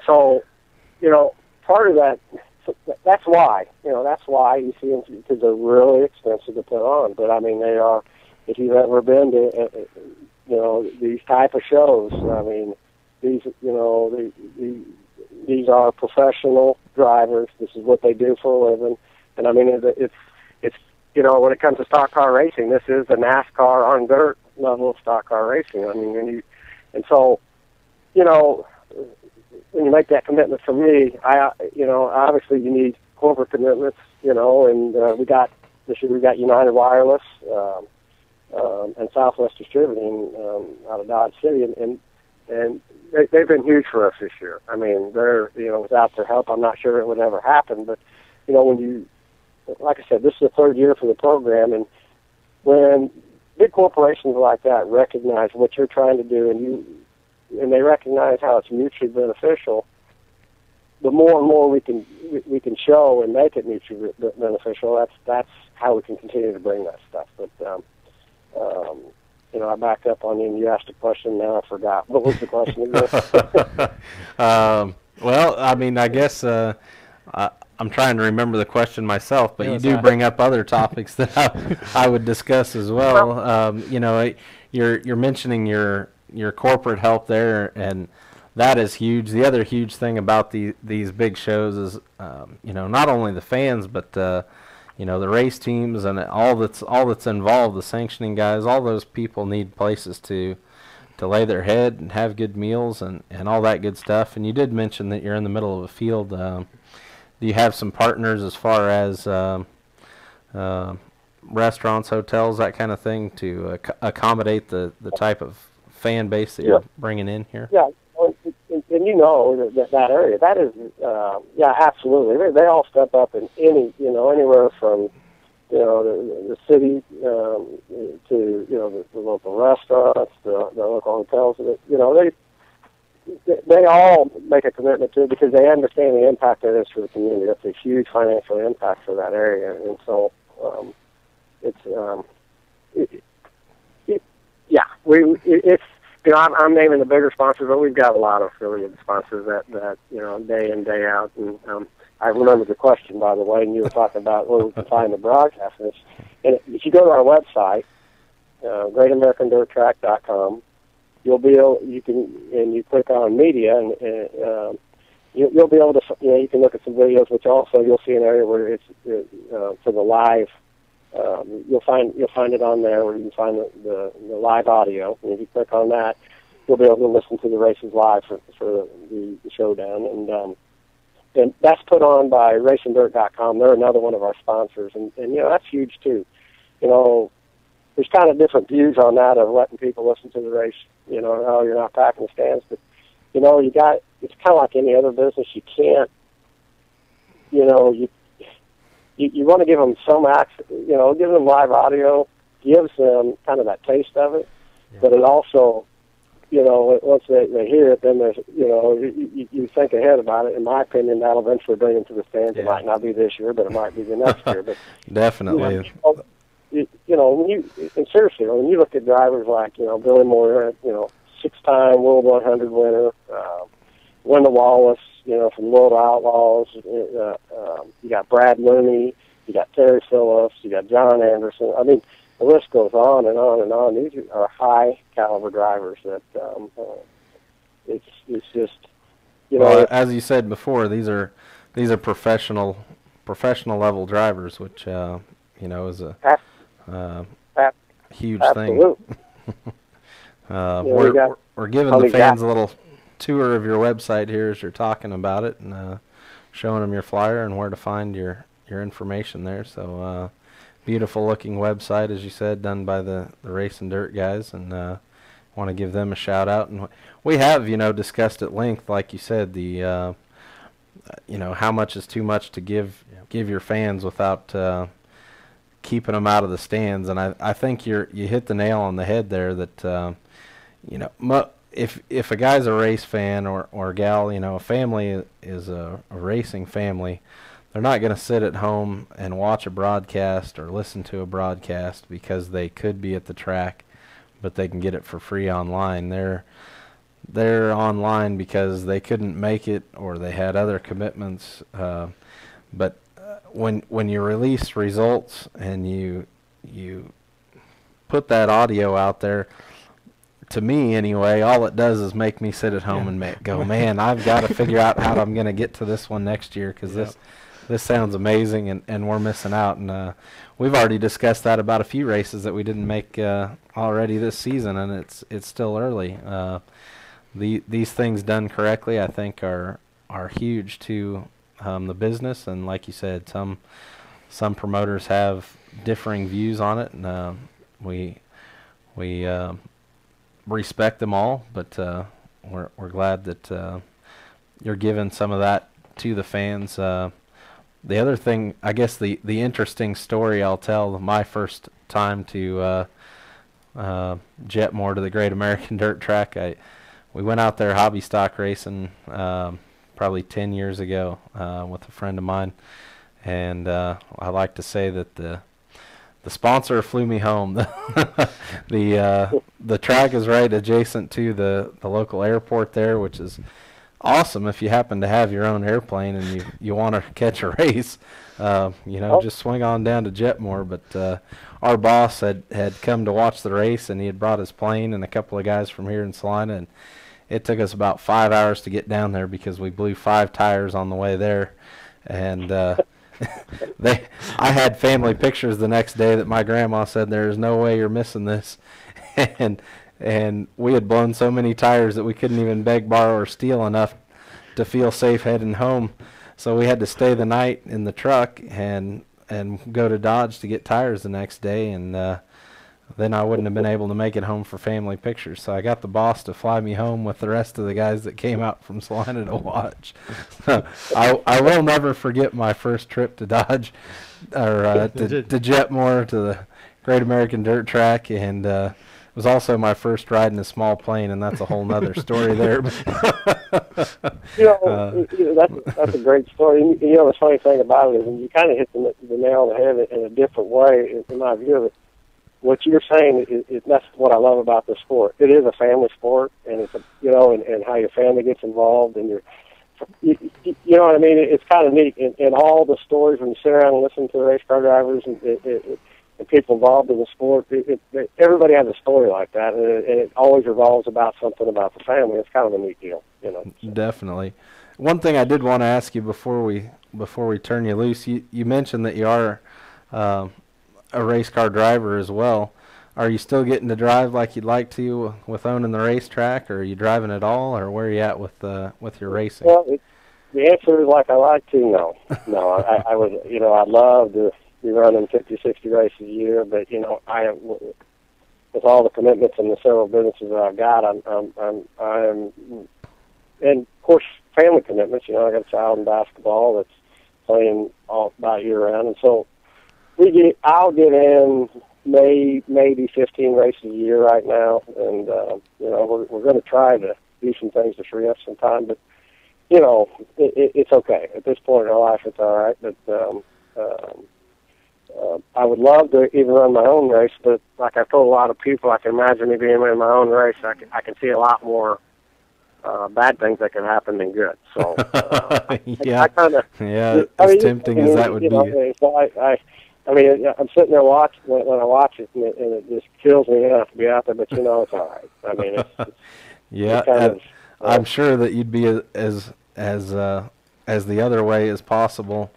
so, you know, part of that, that's why you see them, because they're really expensive to put on. But I mean, they are, if you've ever been to, you know, these type of shows, I mean, these, you know, these are professional drivers. This is what they do for a living. And I mean, it's, you know, when it comes to stock car racing, this is the NASCAR on dirt level of stock car racing. I mean, and so, you know, when you make that commitment for me, you know, obviously you need corporate commitments, you know, and this year we got United Wireless and Southwest Distributing out of Dodge City, and they've been huge for us this year. I mean, they're, you know, without their help, I'm not sure it would ever happen. But you know, when you, like I said, this is the third year for the program, and when big corporations like that recognize what you're trying to do, and they recognize how it's mutually beneficial, the more and more we can show and make it mutually beneficial. That's how we can continue to bring that stuff. But you know, I backed up on you, and you asked a question. Now I forgot. What was the question again? Well, I mean, I guess I'm trying to remember the question myself, but you do bring up other topics that I would discuss as well. You know, you're mentioning your corporate help there, and that is huge. The other huge thing about these big shows is, you know, not only the fans, but you know, the race teams and all that's involved, the sanctioning guys, all those people need places to lay their head and have good meals and all that good stuff. And you did mention that you're in the middle of a field. Do you have some partners as far as restaurants, hotels, that kind of thing, to accommodate the type of fan base that you're bringing in here? Yeah, and you know that area, that is, yeah, absolutely. They all step up in anywhere from, you know, the city to, you know, the local restaurants, the local hotels. You know, they all make a commitment to it because they understand the impact that it is for the community. That's a huge financial impact for that area, and so it's. You know, I'm naming the bigger sponsors, but we've got a lot of affiliate sponsors that you know, day in, day out. And I remember the question, by the way, and you were talking about where we can find the broadcast. And if you go to our website, greatamericandirttrack.com, you'll be able, and you click on media, and you'll be able to, you know, you can look at some videos, which also you'll see an area where it's for the live. You'll find it on there where you can find the live audio. And if you click on that, you'll be able to listen to the races live for the showdown. And that's put on by RacingDirt.com. They're another one of our sponsors, and you know, that's huge too. You know, there's kind of different views on that of letting people listen to the race. You know, oh, you're not packing the stands, but you know, it's kind of like any other business. You can't, you know, you want to give them some access, you know, give them live audio, gives them kind of that taste of it, but it also, you know, once they hear it, then there's, you know, you think ahead about it. In my opinion, that'll eventually bring them to the stands. It might not be this year, but it might be the next year. But definitely. You know, and seriously, when you look at drivers like, you know, Billy Moore, you know, 6-time World 100 winner, Wendell Wallace, you know, from World Outlaws. You got Brad Looney. You got Terry Phillips. You got John Anderson. I mean, the list goes on and on and on. These are high caliber drivers that it's just, you know. Well, as you said before, these are professional level drivers, which you know, is a huge thing. We're giving the fans a little tour of your website here as you're talking about it, and showing them your flyer and where to find your information there. So beautiful looking website, as you said, done by the Race and Dirt guys, and want to give them a shout out. And we have, you know, discussed at length, like you said, the you know, how much is too much to give your fans without keeping them out of the stands. And I think you hit the nail on the head there, that you know, if a guy's a race fan or gal, you know, a family is a racing family, they're not going to sit at home and watch a broadcast or listen to a broadcast because they could be at the track, but they can get it for free online. They're online because they couldn't make it or they had other commitments. But when you release results and you put that audio out there, to me anyway, all it does is make me sit at home and go, man, I've got to figure out how I'm going to get to this one next year, because this sounds amazing, and we're missing out. And we've already discussed that about a few races that we didn't make already this season, and it's still early. These things done correctly, I think, are huge to the business. And like you said, some promoters have differing views on it, and we respect them all, but we're glad that you're giving some of that to the fans. The other thing, I guess, the interesting story I'll tell, my first time to Jetmore, to the Great American Dirt Track, we went out there hobby stock racing probably 10 years ago with a friend of mine, and I like to say that the sponsor flew me home. The track is right adjacent to the local airport there, which is awesome if you happen to have your own airplane and you want to catch a race. You know, just swing on down to Jetmore. But our boss had come to watch the race, and he had brought his plane and a couple of guys from here in Salina, and it took us about 5 hours to get down there because we blew 5 tires on the way there. And I had family pictures the next day that my grandma said, "There's no way you're missing this." And we had blown so many tires that we couldn't even beg, borrow, or steal enough to feel safe heading home. So we had to stay the night in the truck and go to Dodge to get tires the next day. And then I wouldn't have been able to make it home for family pictures. So I got the boss to fly me home with the rest of the guys that came out from Salina to watch. I will never forget my first trip to Dodge, or to Jetmore, to the Great American Dirt Track, and it was also my first ride in a small plane, and that's a whole nother story there. You know, that's a great story. And, you know, the funny thing about it is, you kind of hit the nail on the head in a different way, in my view of it. What you're saying is that's what I love about the sport. It is a family sport, and it's you know, and how your family gets involved, and you know what I mean. It's kind of neat, and all the stories when you sit around and listen to the race car drivers and people involved in the sport. Everybody has a story like that, and it always revolves about something about the family. It's kind of a neat deal, you know. Definitely. One thing I did want to ask you before we turn you loose, you mentioned that you are a race car driver as well. Are you still getting to drive like you'd like to with owning the racetrack, or are you driving at all, or where are you at with your racing? Well, the answer is like I like to. No, I would, you know, I'd love to be running 50, 60 races a year, but you know, with all the commitments and the several businesses that I've got, I'm, and of course family commitments. You know, I got a child in basketball that's playing all about year round, and so I'll get in maybe 15 races a year right now, and you know, we're going to try to do some things to free up some time, but you know, it's okay at this point in our life. It's all right, but I would love to even run my own race, but like I've told a lot of people, I can imagine me being in my own race. I can see a lot more bad things that can happen than good. So yeah, I kind of as tempting as that would be. So I mean, I'm sitting there watching when I watch it, and it just kills me to be out there. But it's all right. I mean, it's yeah, kind I'm sure that you'd be as the other way as possible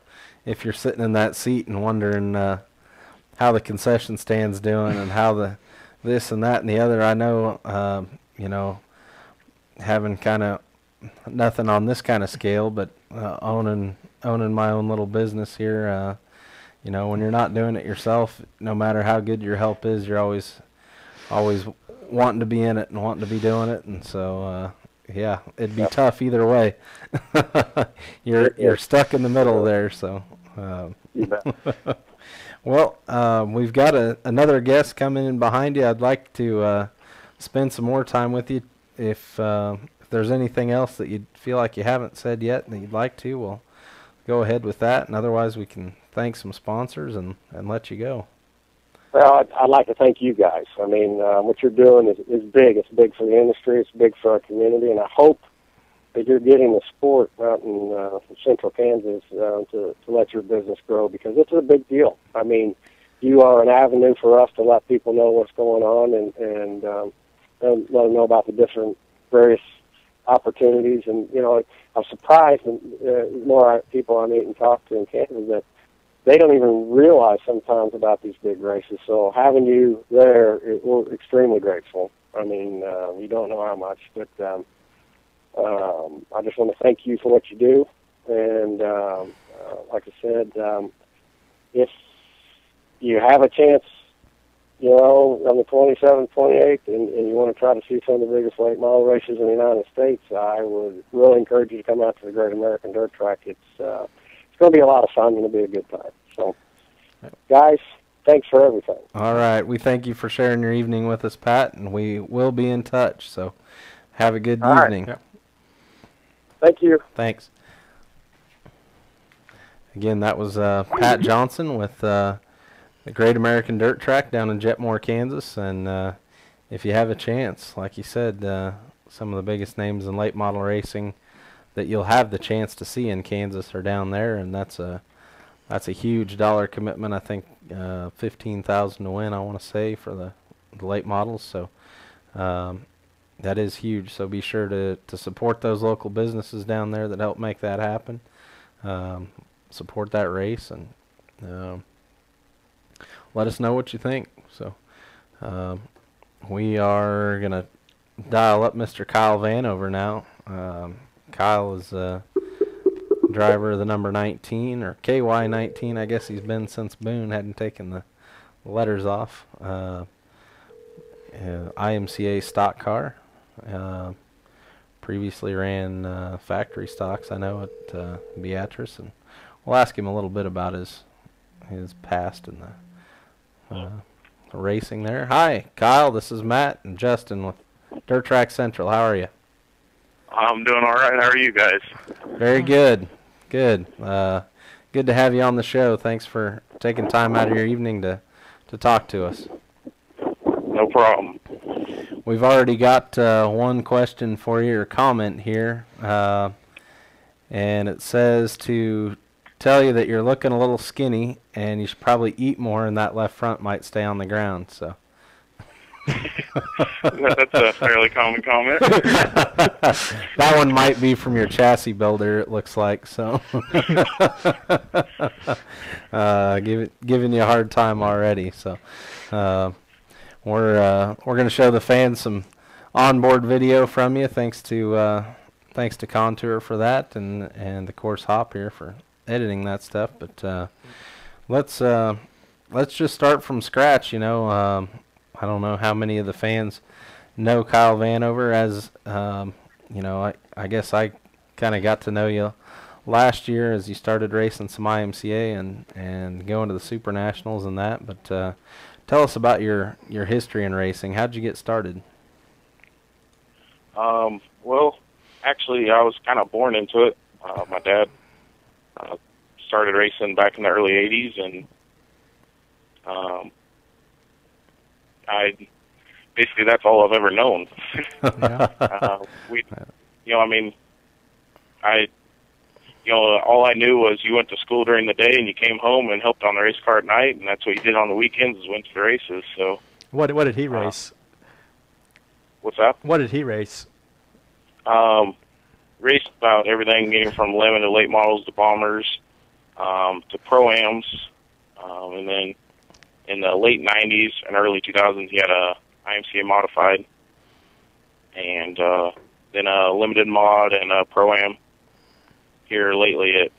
if you're sitting in that seat and wondering how the concession stand's doing and how the this and that and the other. I know, you know, having kind of nothing on this kind of scale, but owning my own little business here, you know, when you're not doing it yourself, no matter how good your help is, you're always wanting to be in it and wanting to be doing it, and so yeah, it'd be tough either way. You're stuck in the middle there, so. You bet. Well, we've got another guest coming in behind you. I'd like to spend some more time with you. If there's anything else that you feel like you haven't said yet that you'd like to, we'll go ahead with that. And otherwise, we can thank some sponsors and let you go. Well, I'd like to thank you guys. I mean, what you're doing is big. It's big for the industry. It's big for our community. And I hope that you're getting the sport out in central Kansas to let your business grow, because it's a big deal. I mean, you are an avenue for us to let people know what's going on and let them know about the different various opportunities. And, you know, I'm surprised, and more people I meet and talk to in Kansas, that they don't even realize sometimes about these big races. So having you there, we're extremely grateful. I mean, you don't know how much, but I just want to thank you for what you do. And like I said, if you have a chance, you know, on the 27th, 28th, and you want to try to see some of the biggest late model races in the United States, I would really encourage you to come out to the Great American Dirt Track. It's going to be a lot of fun and it'll be a good time. So, guys, thanks for everything. All right. We thank you for sharing your evening with us, Pat, and we will be in touch. So have a good evening. Right. Thank you. Thanks. Again, that was Pat Johnson with the Great American Dirt Track down in Jetmore, Kansas. And if you have a chance, like you said, some of the biggest names in late model racing that you'll have the chance to see in Kansas are down there, and that's a huge dollar commitment. I think $15,000 to win, I want to say, for the late models. So that is huge. So be sure to support those local businesses down there that help make that happen. Support that race, and let us know what you think. So we are going to dial up Mr. Kyle Vanover now. Kyle is driver of the number 19, or KY19. I guess he's been since Boone hadn't taken the letters off. IMCA Stock car. Previously ran factory stocks, I know, at Beatrice, and we'll ask him a little bit about his past and the racing there. Hi, Kyle. This is Matt and Justin with Dirt Track Central. How are you? I'm doing all right. How are you guys? Very good. Good. Good to have you on the show. Thanks for taking time out of your evening to talk to us. No problem. We've already got one question for you, or comment here, and it says to tell you that you're looking a little skinny and you should probably eat more, and that left front might stay on the ground. So That's a fairly common comment. That one might be from your chassis builder, it looks like. So giving you a hard time already. So we're going to show the fans some onboard video from you. Thanks to Contour for that, and the course Hop here for editing that stuff. But let's just start from scratch. You know, I don't know how many of the fans know Kyle Vanover. As you know, I guess I kind of got to know you last year as you started racing some IMCA and going to the Super Nationals and that. But tell us about your history in racing. How'd you get started? Well, actually, I was kind of born into it. My dad started racing back in the early 80s, and basically that's all I've ever known. I mean, all I knew was you went to school during the day and you came home and helped on the race car at night, and that's what you did on the weekends is went to the races. So what did he race? What's that? What did he race? Raced about everything, getting from lemon to late models to bombers, to pro-ams, and then in the late 90s and early 2000s he had a IMCA modified, and then a limited mod and a pro-am here lately at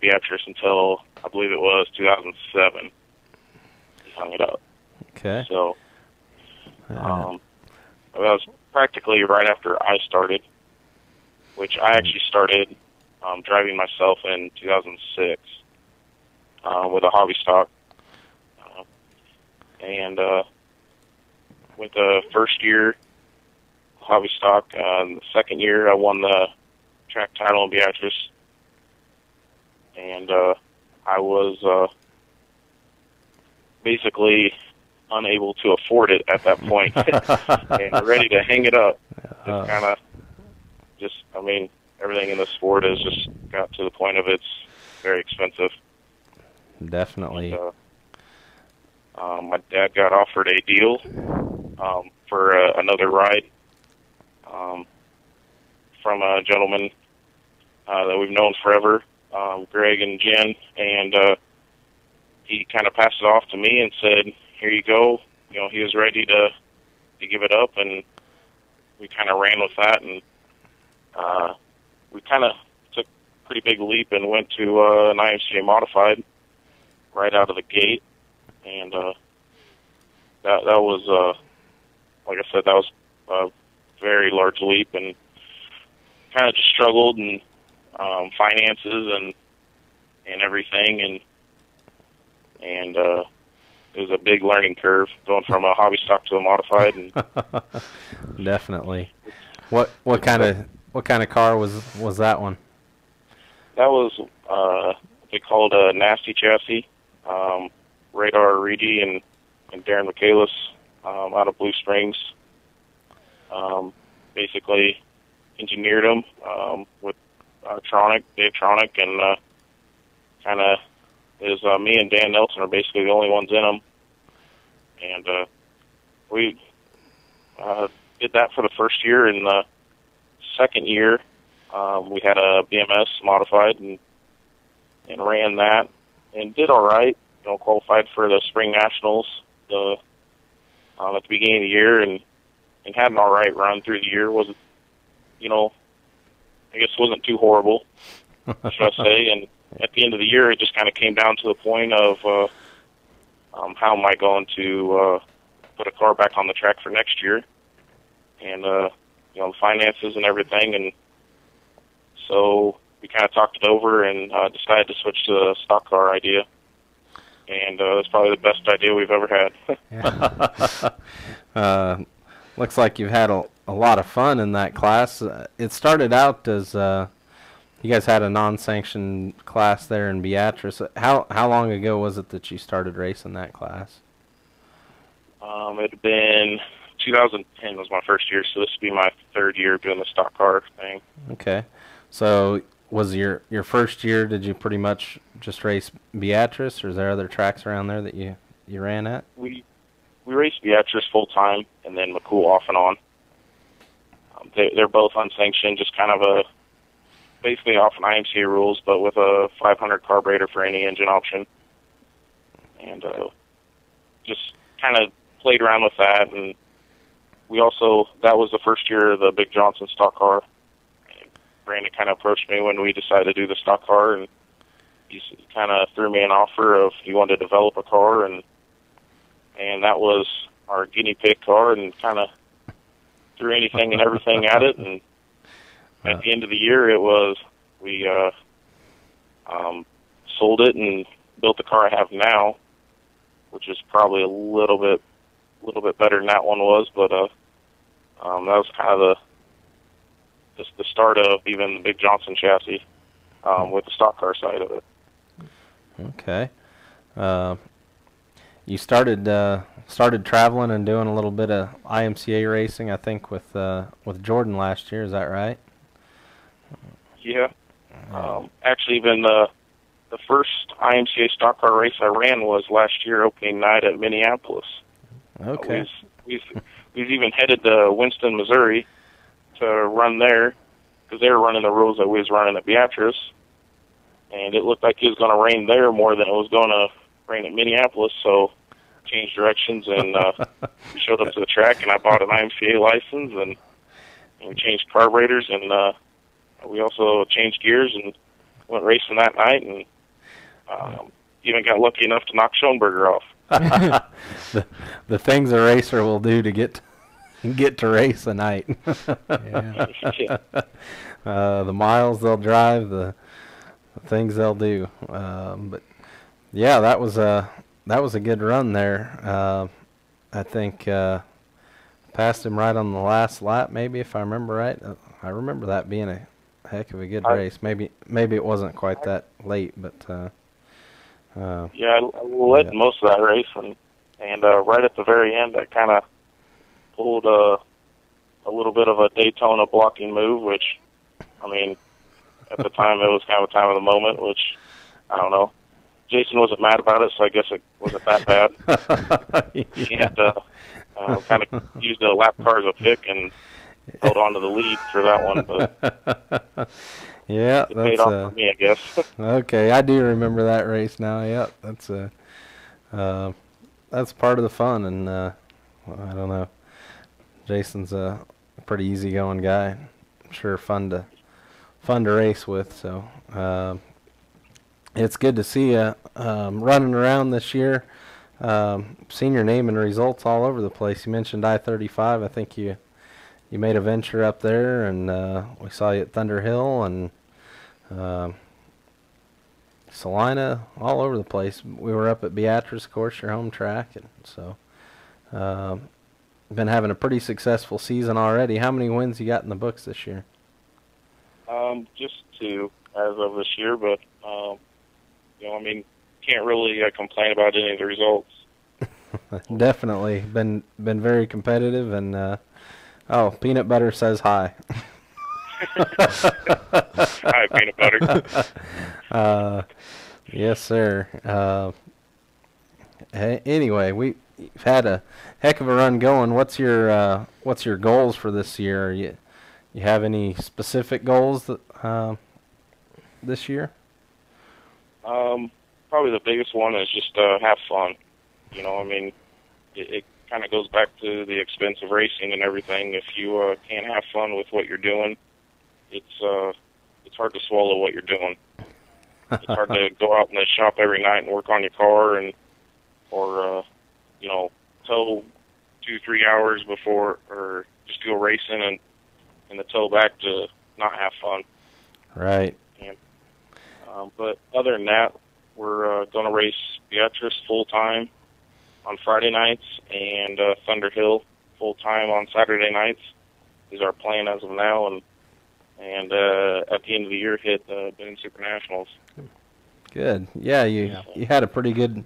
Beatrice until I believe it was 2007. He hung it up. Okay. So that was practically right after I started, which I actually started driving myself in 2006 with a hobby stock. And with the first year hobby stock, the second year I won the track title in Beatrice. And I was basically unable to afford it at that point and ready to hang it up. It's kind of I mean, everything in the sport has just got to the point of it's very expensive. Definitely. And, my dad got offered a deal for another ride from a gentleman that we've known forever, Greg and Jen, and he kind of passed it off to me and said, "Here you go." He was ready to give it up, and we kind of ran with that, and we kind of took a pretty big leap and went to an IMCA modified right out of the gate, and that was like I said, that was a very large leap, and kind of just struggled and finances and everything, and it was a big learning curve going from a hobby stock to a modified. And definitely. What kind of car was that one? That was they called a nasty chassis. Radar Reedy and Darren Michaelis out of Blue Springs basically engineered them with Dave Tronic, and kind of is me and Dan Nelson are basically the only ones in them. And we did that for the first year. In the second year, we had a BMS modified and ran that and did all right. Qualified for the Spring Nationals at the beginning of the year, and had an all right run through the year. Wasn't, I guess wasn't too horrible, should I say. And at the end of the year, it just kind of came down to the point of how am I going to put a car back on the track for next year, and the finances and everything. And so we kind of talked it over and decided to switch to the stock car idea. And that's probably the best idea we've ever had. Looks like you've had a lot of fun in that class. It started out as you guys had a non-sanctioned class there in Beatrice. How long ago was it that you started racing that class? It had been 2010 was my first year, so this would be my third year doing the stock car thing. Okay. So was your first year, did you pretty much just race Beatrice, or is there other tracks around there that you ran at? We raced Beatrice full time, and then McCool off and on. They're both unsanctioned, just kind of basically off an IMCA rules, but with a 500 carburetor for any engine option. And just kind of played around with that, and that was the first year of the Bigg Johnson stock car. Brandon kind of approached me when we decided to do the stock car, and he kind of threw me an offer of he wanted to develop a car, and that was our guinea pig car, and kind of threw anything and everything at it. And at the end of the year, we sold it and built the car I have now, which is probably a little bit better than that one was, but that was kind of the start of even the Bigg Johnson chassis with the stock car side of it. Okay. You started traveling and doing a little bit of IMCA racing, I think, with Jordan last year. Is that right? Yeah. Actually, even the first IMCA stock car race I ran was last year, opening night at Minneapolis. Okay. We've even headed to Winston, Missouri, to run there, because they were running the rules that we was running at Beatrice, and it looked like it was going to rain there more than it was going to rain at Minneapolis. So changed directions, and we showed up to the track, and I bought an IMCA license, and we changed carburetors, and we also changed gears and went racing that night, and even got lucky enough to knock Schoenberger off. The things a racer will do to get to race a night. Yeah. The miles they'll drive, the things they'll do. But yeah, that was a good run there. I think passed him right on the last lap, maybe, if I remember right. I remember that being a heck of a good race. Maybe it wasn't quite that late, but yeah, I led most of that race, and right at the very end, I kind of pulled a little bit of a Daytona blocking move, which, I mean, at the time it was kind of a time of the moment, which, I don't know. Jason wasn't mad about it, so I guess it wasn't that bad. And kind of used the lap car as a pick and held on to the lead for that one, but yeah, it paid off for me, I guess. Okay, I do remember that race now. Yep, that's part of the fun, and I don't know. Jason's a pretty easygoing guy. I'm sure fun to race with. So it's good to see you running around this year. Seen your name and results all over the place. You mentioned I-35. I think you made a venture up there, and we saw you at Thunder Hill and Salina, all over the place. We were up at Beatrice, of course, your home track, and so been having a pretty successful season already. How many wins you got in the books this year? Just 2 as of this year, but I mean, can't really complain about any of the results. Definitely been very competitive, and oh, Peanut Butter says hi. Hi, Peanut Butter. Yes, sir. Anyway, we've had a heck of a run going. What's your goals for this year? You have any specific goals that this year? Probably the biggest one is just have fun. I mean, it kind of goes back to the expense of racing and everything. If you can't have fun with what you're doing, it's hard to swallow what you're doing. It's hard to go out in the shop every night and work on your car, or tow 2-3 hours before, or just go racing and the tow back to not have fun. Right. And, but other than that, we're going to race Beatrice full time on Friday nights, and Thunder Hill full time on Saturday nights is our plan as of now, and at the end of the year hit Benton Super Nationals. Good. Yeah, you had a pretty good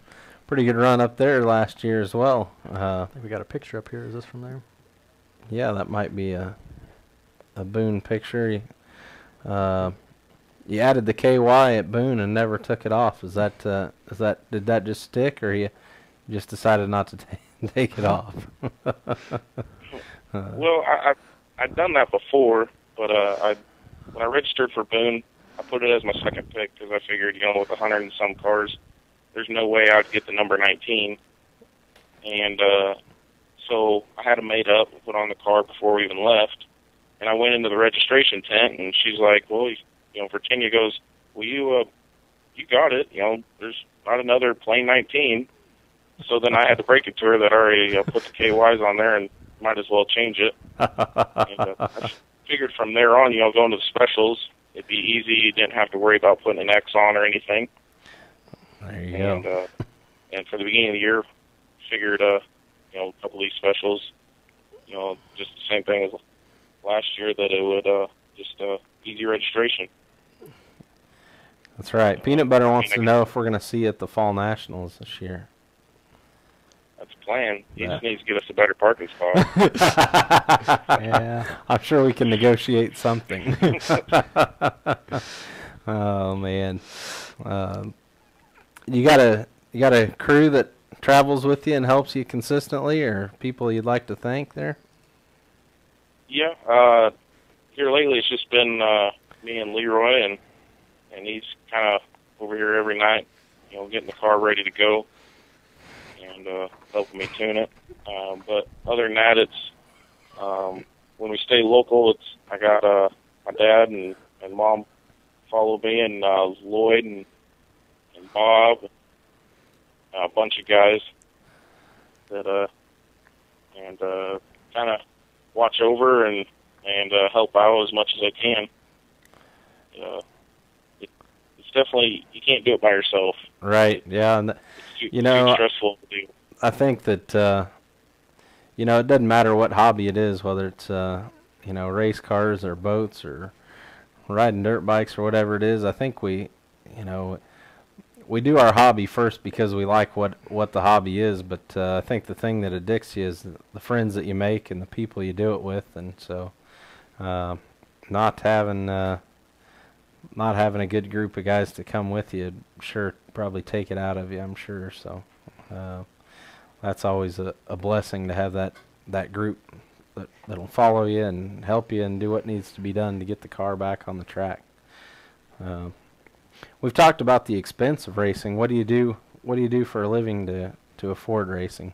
run up there last year as well. I think we got a picture up here. Is this from there? Yeah, that might be a Boone picture. You added the KY at Boone and never took it off. Did that just stick, or you just decided not to take it off? Well, I'd done that before, but when I registered for Boone, I put it as my second pick because I figured, with 100 and some cars, there's no way I'd get the number 19. And so I had them made up and put on the car before we even left. And I went into the registration tent, and she's like, well, Virginia goes, well, you got it. There's not another plain 19. So then I had to break it to her that I already put the KYs on there and might as well change it. And, I figured from there on, going to the specials, it'd be easy. You didn't have to worry about putting an X on or anything. There you go. And for the beginning of the year, figured, a couple of these specials, just the same thing as last year, that it would just easy registration. That's right. Peanut Butter wants to know if we're going to see you at the Fall Nationals this year. That's plan. He Yeah. just needs to get us a better parking spot. Yeah. I'm sure we can negotiate something. Oh man, you got a crew that travels with you and helps you consistently, or people you'd like to thank there? Yeah, here lately it's just been me and Leroy, and he's kind of over here every night, getting the car ready to go and helping me tune it. But other than that, it's when we stay local, I got my dad and mom follow me, and Lloyd and Bob, a bunch of guys that kind of watch over and help out as much as I can. It's definitely, you can't do it by yourself. Right. Yeah. And it's too stressful to do. I think that it doesn't matter what hobby it is, whether it's race cars or boats or riding dirt bikes or whatever it is. I think we do our hobby first because we like what the hobby is, but I think the thing that addicts you is the friends that you make and the people you do it with, and so not having a good group of guys to come with you sure probably take it out of you, I'm sure. So that's always a blessing to have that group that'll follow you and help you and do what needs to be done to get the car back on the track. We've talked about the expense of racing. What do you do for a living to afford racing,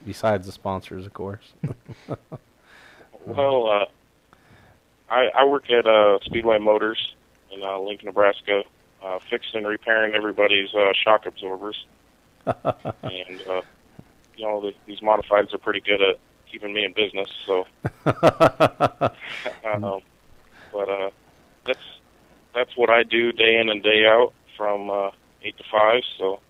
besides the sponsors, of course? Well, I work at Speedway Motors in Lincoln, Nebraska, fixing and repairing everybody's shock absorbers. And these modifieds are pretty good at keeping me in business. So, but that's what I do day in and day out from 8 to 5. So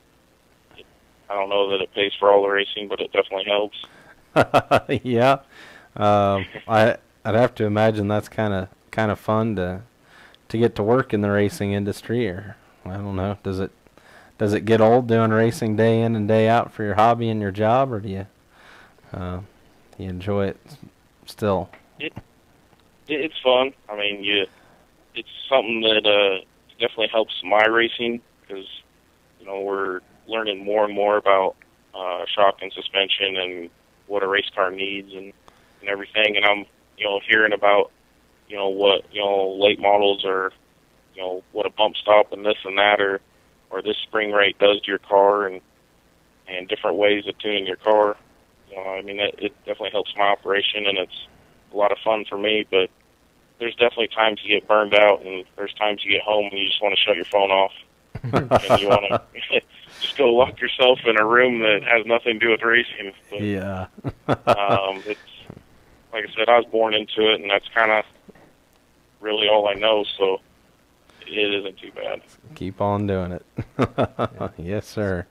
I don't know that it pays for all the racing, but it definitely helps. Yeah, I'd have to imagine that's kind of fun to get to work in the racing industry. Or I don't know, does it get old doing racing day in and day out for your hobby and your job, or do you enjoy it still? It's fun. I mean, it's something that definitely helps my racing because we're learning more and more about shock and suspension and what a race car needs and everything. And I'm hearing about what late models or what a bump stop and this and that or this spring rate does to your car and different ways of tuning your car. I mean, it definitely helps my operation, and it's a lot of fun for me, but there's definitely times you get burned out, and there's times you get home and you just want to shut your phone off. And you want to just go lock yourself in a room that has nothing to do with racing. But, yeah. It's, like I said, I was born into it, and that's kind of really all I know, so it isn't too bad. Keep on doing it. Yes, sir.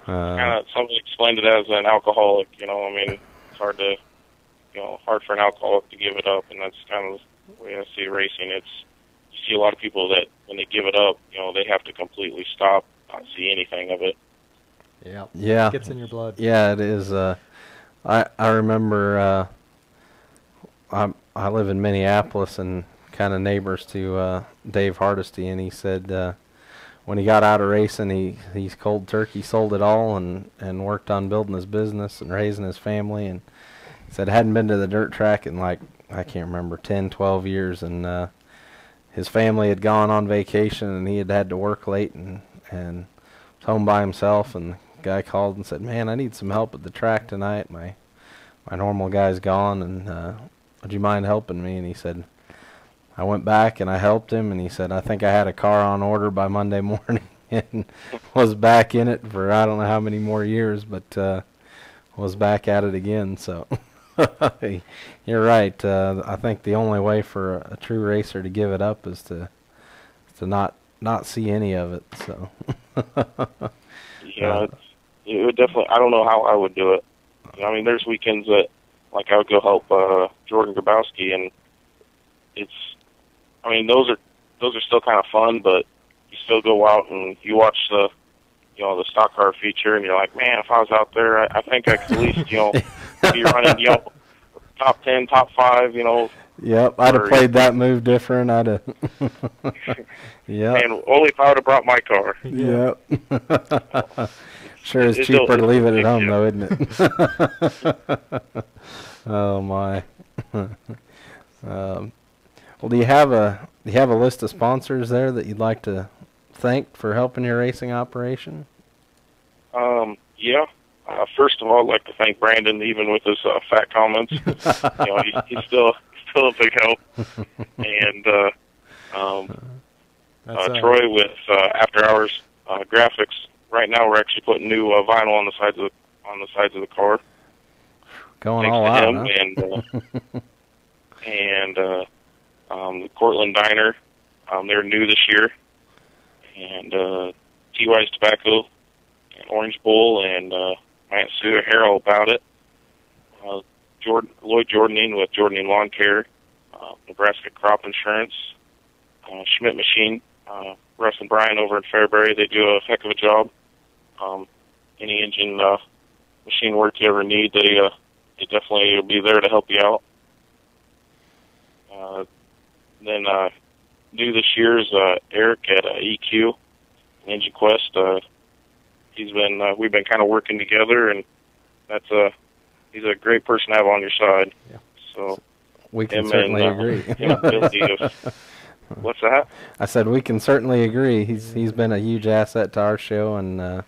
Kind of somebody explained it as an alcoholic. I mean, it's hard for an alcoholic to give it up, and that's kind of the way I see racing. You see a lot of people that when they give it up, they have to completely stop, not see anything of it. Yeah. It gets in your blood. Yeah, it is. I remember. I live in Minneapolis and kind of neighbors to Dave Hardesty, and he said when he got out of racing, he's cold turkey sold it all and worked on building his business and raising his family, and said hadn't been to the dirt track in I can't remember 10, 12 years, and his family had gone on vacation and he had to work late and was home by himself, and the guy called and said, "Man, I need some help at the track tonight. My normal guy's gone, and would you mind helping me?" And he said, I went back and I helped him, and he said, I think I had a car on order by Monday morning and was back in it for I don't know how many more years, but was back at it again. So you're right. I think the only way for a true racer to give it up is to not see any of it. So yeah, it would definitely. I don't know how I would do it. I mean, there's weekends that I would go help Jordan Grabowski, and I mean, those are still kind of fun, but you still go out and you watch the the stock car feature, and you're like, man, if I was out there, I think I could at least, be running, top 10, top 5, Yep, I'd have played that move different. I'd have. Yep. And only if I would have brought my car. Yep. Sure is cheaper to leave it at home, though, isn't it? Oh my. Well, do you have a list of sponsors there that you'd like to thank for helping your racing operation? Yeah. First of all, I'd like to thank Brandon, even with his fat comments. He's still a big help. And Troy with After Hours Graphics. Right now, we're actually putting new vinyl on the sides of the car. Going all out, huh? And the Cortland Diner, they're new this year, and T-Wise Tobacco, and Orange Bowl, and Matt Sue hear all about it. Lloyd Jordaning with Jordaning Lawn Care, Nebraska Crop Insurance, Schmidt Machine, Russ and Brian over in Fairbury. They do a heck of a job. Any engine machine work you ever need, they definitely will be there to help you out. Then new this year is Eric at EQ, Engine Quest. We've been kind of working together, and he's a great person to have on your side. Yeah. So we can certainly agree. What's that? I said we can certainly agree. He's been a huge asset to our show, and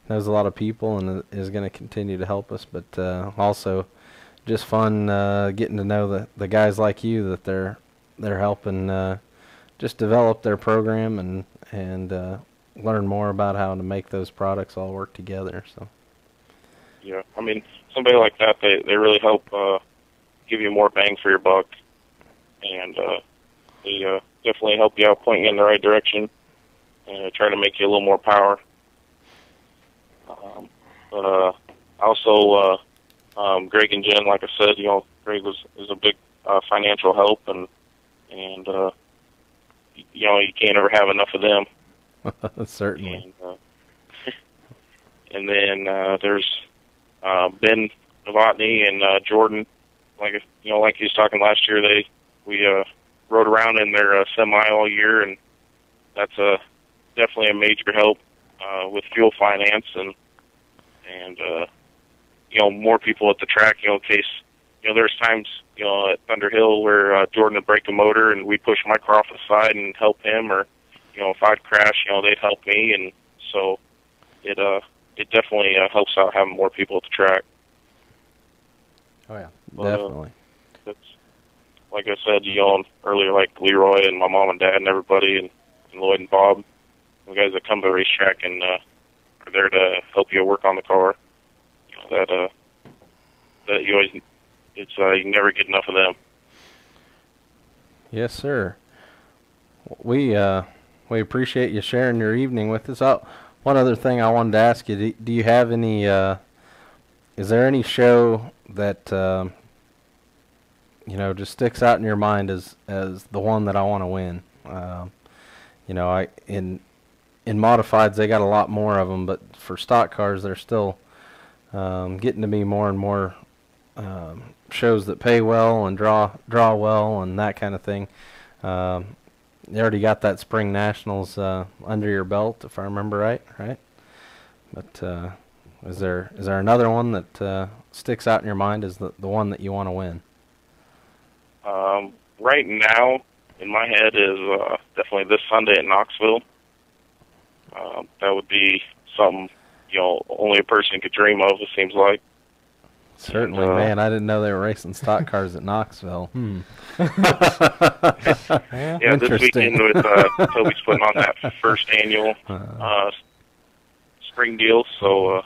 knows a lot of people, and is going to continue to help us. But also, just fun getting to know the guys like you that they're helping just develop their program and learn more about how to make those products all work together. So. Yeah, I mean, somebody like that, they really help give you more bang for your buck, and they definitely help you out, point you in the right direction, and try to make you a little more power. But also, Greg and Jen, like I said, Greg is a big financial help, and you can't ever have enough of them. Certainly. And then there's Ben Novotny and Jordan. Like he was talking last year, we rode around in their semi all year, and that's definitely a major help with fuel finance and more people at the track. In case there's times at Thunder Hill where Jordan would break a motor and we push my car off the side and help him, or if I'd crash, they'd help me, and so it definitely helps out having more people at the track. Oh yeah, definitely. That's, like I said, earlier, like Leroy and my mom and dad and everybody, and Lloyd and Bob, the guys that come to the racetrack and are there to help you work on the car. That you always, you can never get enough of them. Yes, sir. We appreciate you sharing your evening with us. One other thing I wanted to ask you: do you have any? Is there any show that just sticks out in your mind as the one that I want to win? In modifieds they got a lot more of them, but for stock cars they're still getting to be more and more shows that pay well and draw well and that kind of thing. You already got that Spring Nationals under your belt, if I remember right? But is there another one that sticks out in your mind as the one that you want to win? Right now, in my head, is definitely this Sunday at Knoxville. That would be something only a person could dream of, it seems like. Certainly, man. I didn't know they were racing stock cars at Knoxville. Yeah, this weekend with Toby's putting on that first annual spring deal. So,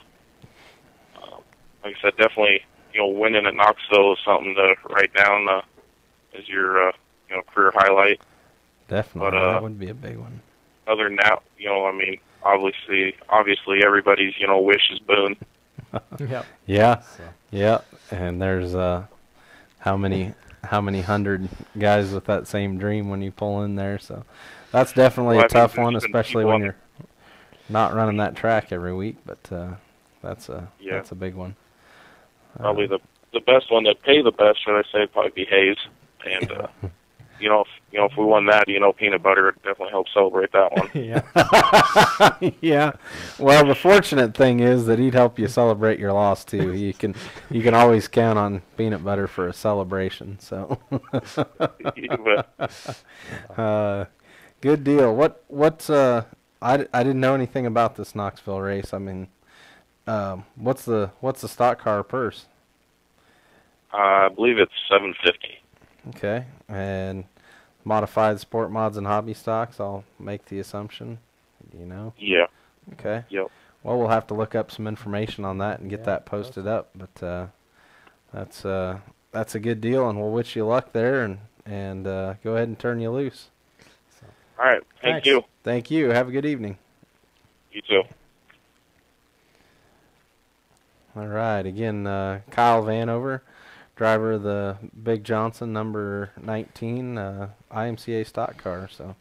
like I said, definitely, winning at Knoxville is something to write down as your career highlight. Definitely, but, that would be a big one. Other than that, I mean, obviously, everybody's wish is boon. Yep. Yeah. So. Yeah, and there's how many hundred guys with that same dream when you pull in there. So that's definitely a tough one, especially when you're. not running that track every week, but that's a big one. Probably the best one that pay the best, should I say, would probably be Hayes. And if we won that, peanut butter would definitely help celebrate that one. Yeah. Yeah. Well, the fortunate thing is that he'd help you celebrate your loss too. You can always count on peanut butter for a celebration. So. Good deal. What's I didn't know anything about this Knoxville race. I mean, what's the stock car purse? I believe it's $750. Okay, and modified sport mods and hobby stocks, I'll make the assumption. Do you know? Yeah. Okay. Yep. Well, we'll have to look up some information on that and get that posted up. But that's a good deal, and we'll wish you luck there, and go ahead and turn you loose. So. All right. Thank you. Thank you. Have a good evening. You too. All right. Again, Kyle Vanover, driver of the Bigg Johnson number 19 IMCA stock car. So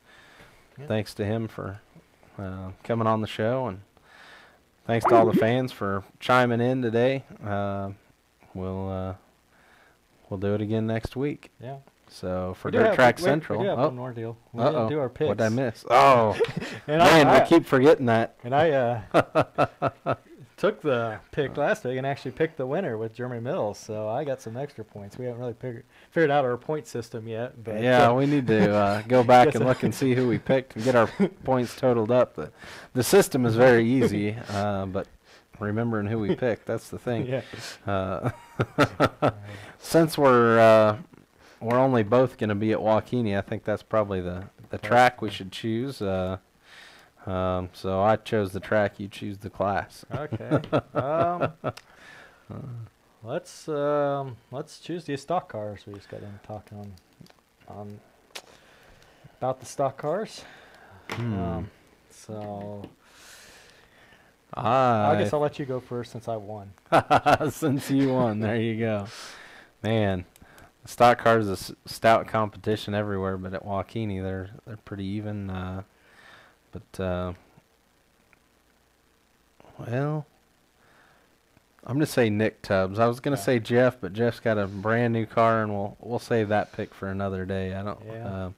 thanks to him for coming on the show, and thanks to all the fans for chiming in today. We'll do it again next week. Yeah. So for Dirt Track Central. We do have one more deal. We didn't do our picks. What did I miss? Oh, and man, I keep forgetting that. And I took the pick last week and actually picked the winner with Jeremy Mills, so I got some extra points. We haven't really figured out our point system yet. But yeah, we need to go back and look and see who we picked and get our points totaled up. The system is very easy, but remembering who we picked, that's the thing. Yeah. Since we're only both going to be at Waukene, I think that's probably the track we should choose. So I chose the track, you choose the class. Okay. Let's choose the stock cars. We just got done talking on about the stock cars. So I guess I'll let you go first since I won. Since you won, there you go. Man, the stock cars is a stout competition everywhere, but at Waukene they're pretty even. Well, I'm gonna say Nick Tubbs. I was gonna say Jeff, but Jeff's got a brand new car, and we'll save that pick for another day. I don't. Yeah.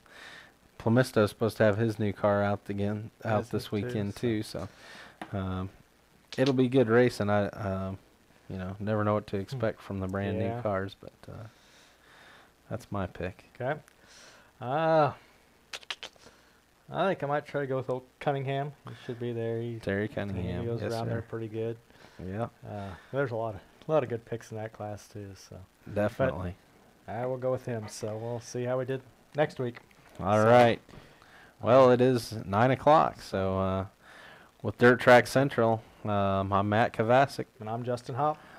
Plemisto's supposed to have his new car out this weekend too. So it'll be good racing. I never know what to expect from the brand new cars, but that's my pick. Okay. I think I might try to go with old Cunningham. He should be there. Terry Cunningham. He goes around there pretty good. Yeah. There's a lot of good picks in that class too. So definitely. But I will go with him. So we'll see how we did next week. All right. Well, it is 9 o'clock. So with Dirt Track Central, I'm Matt Kovacic. And I'm Justin Hopp.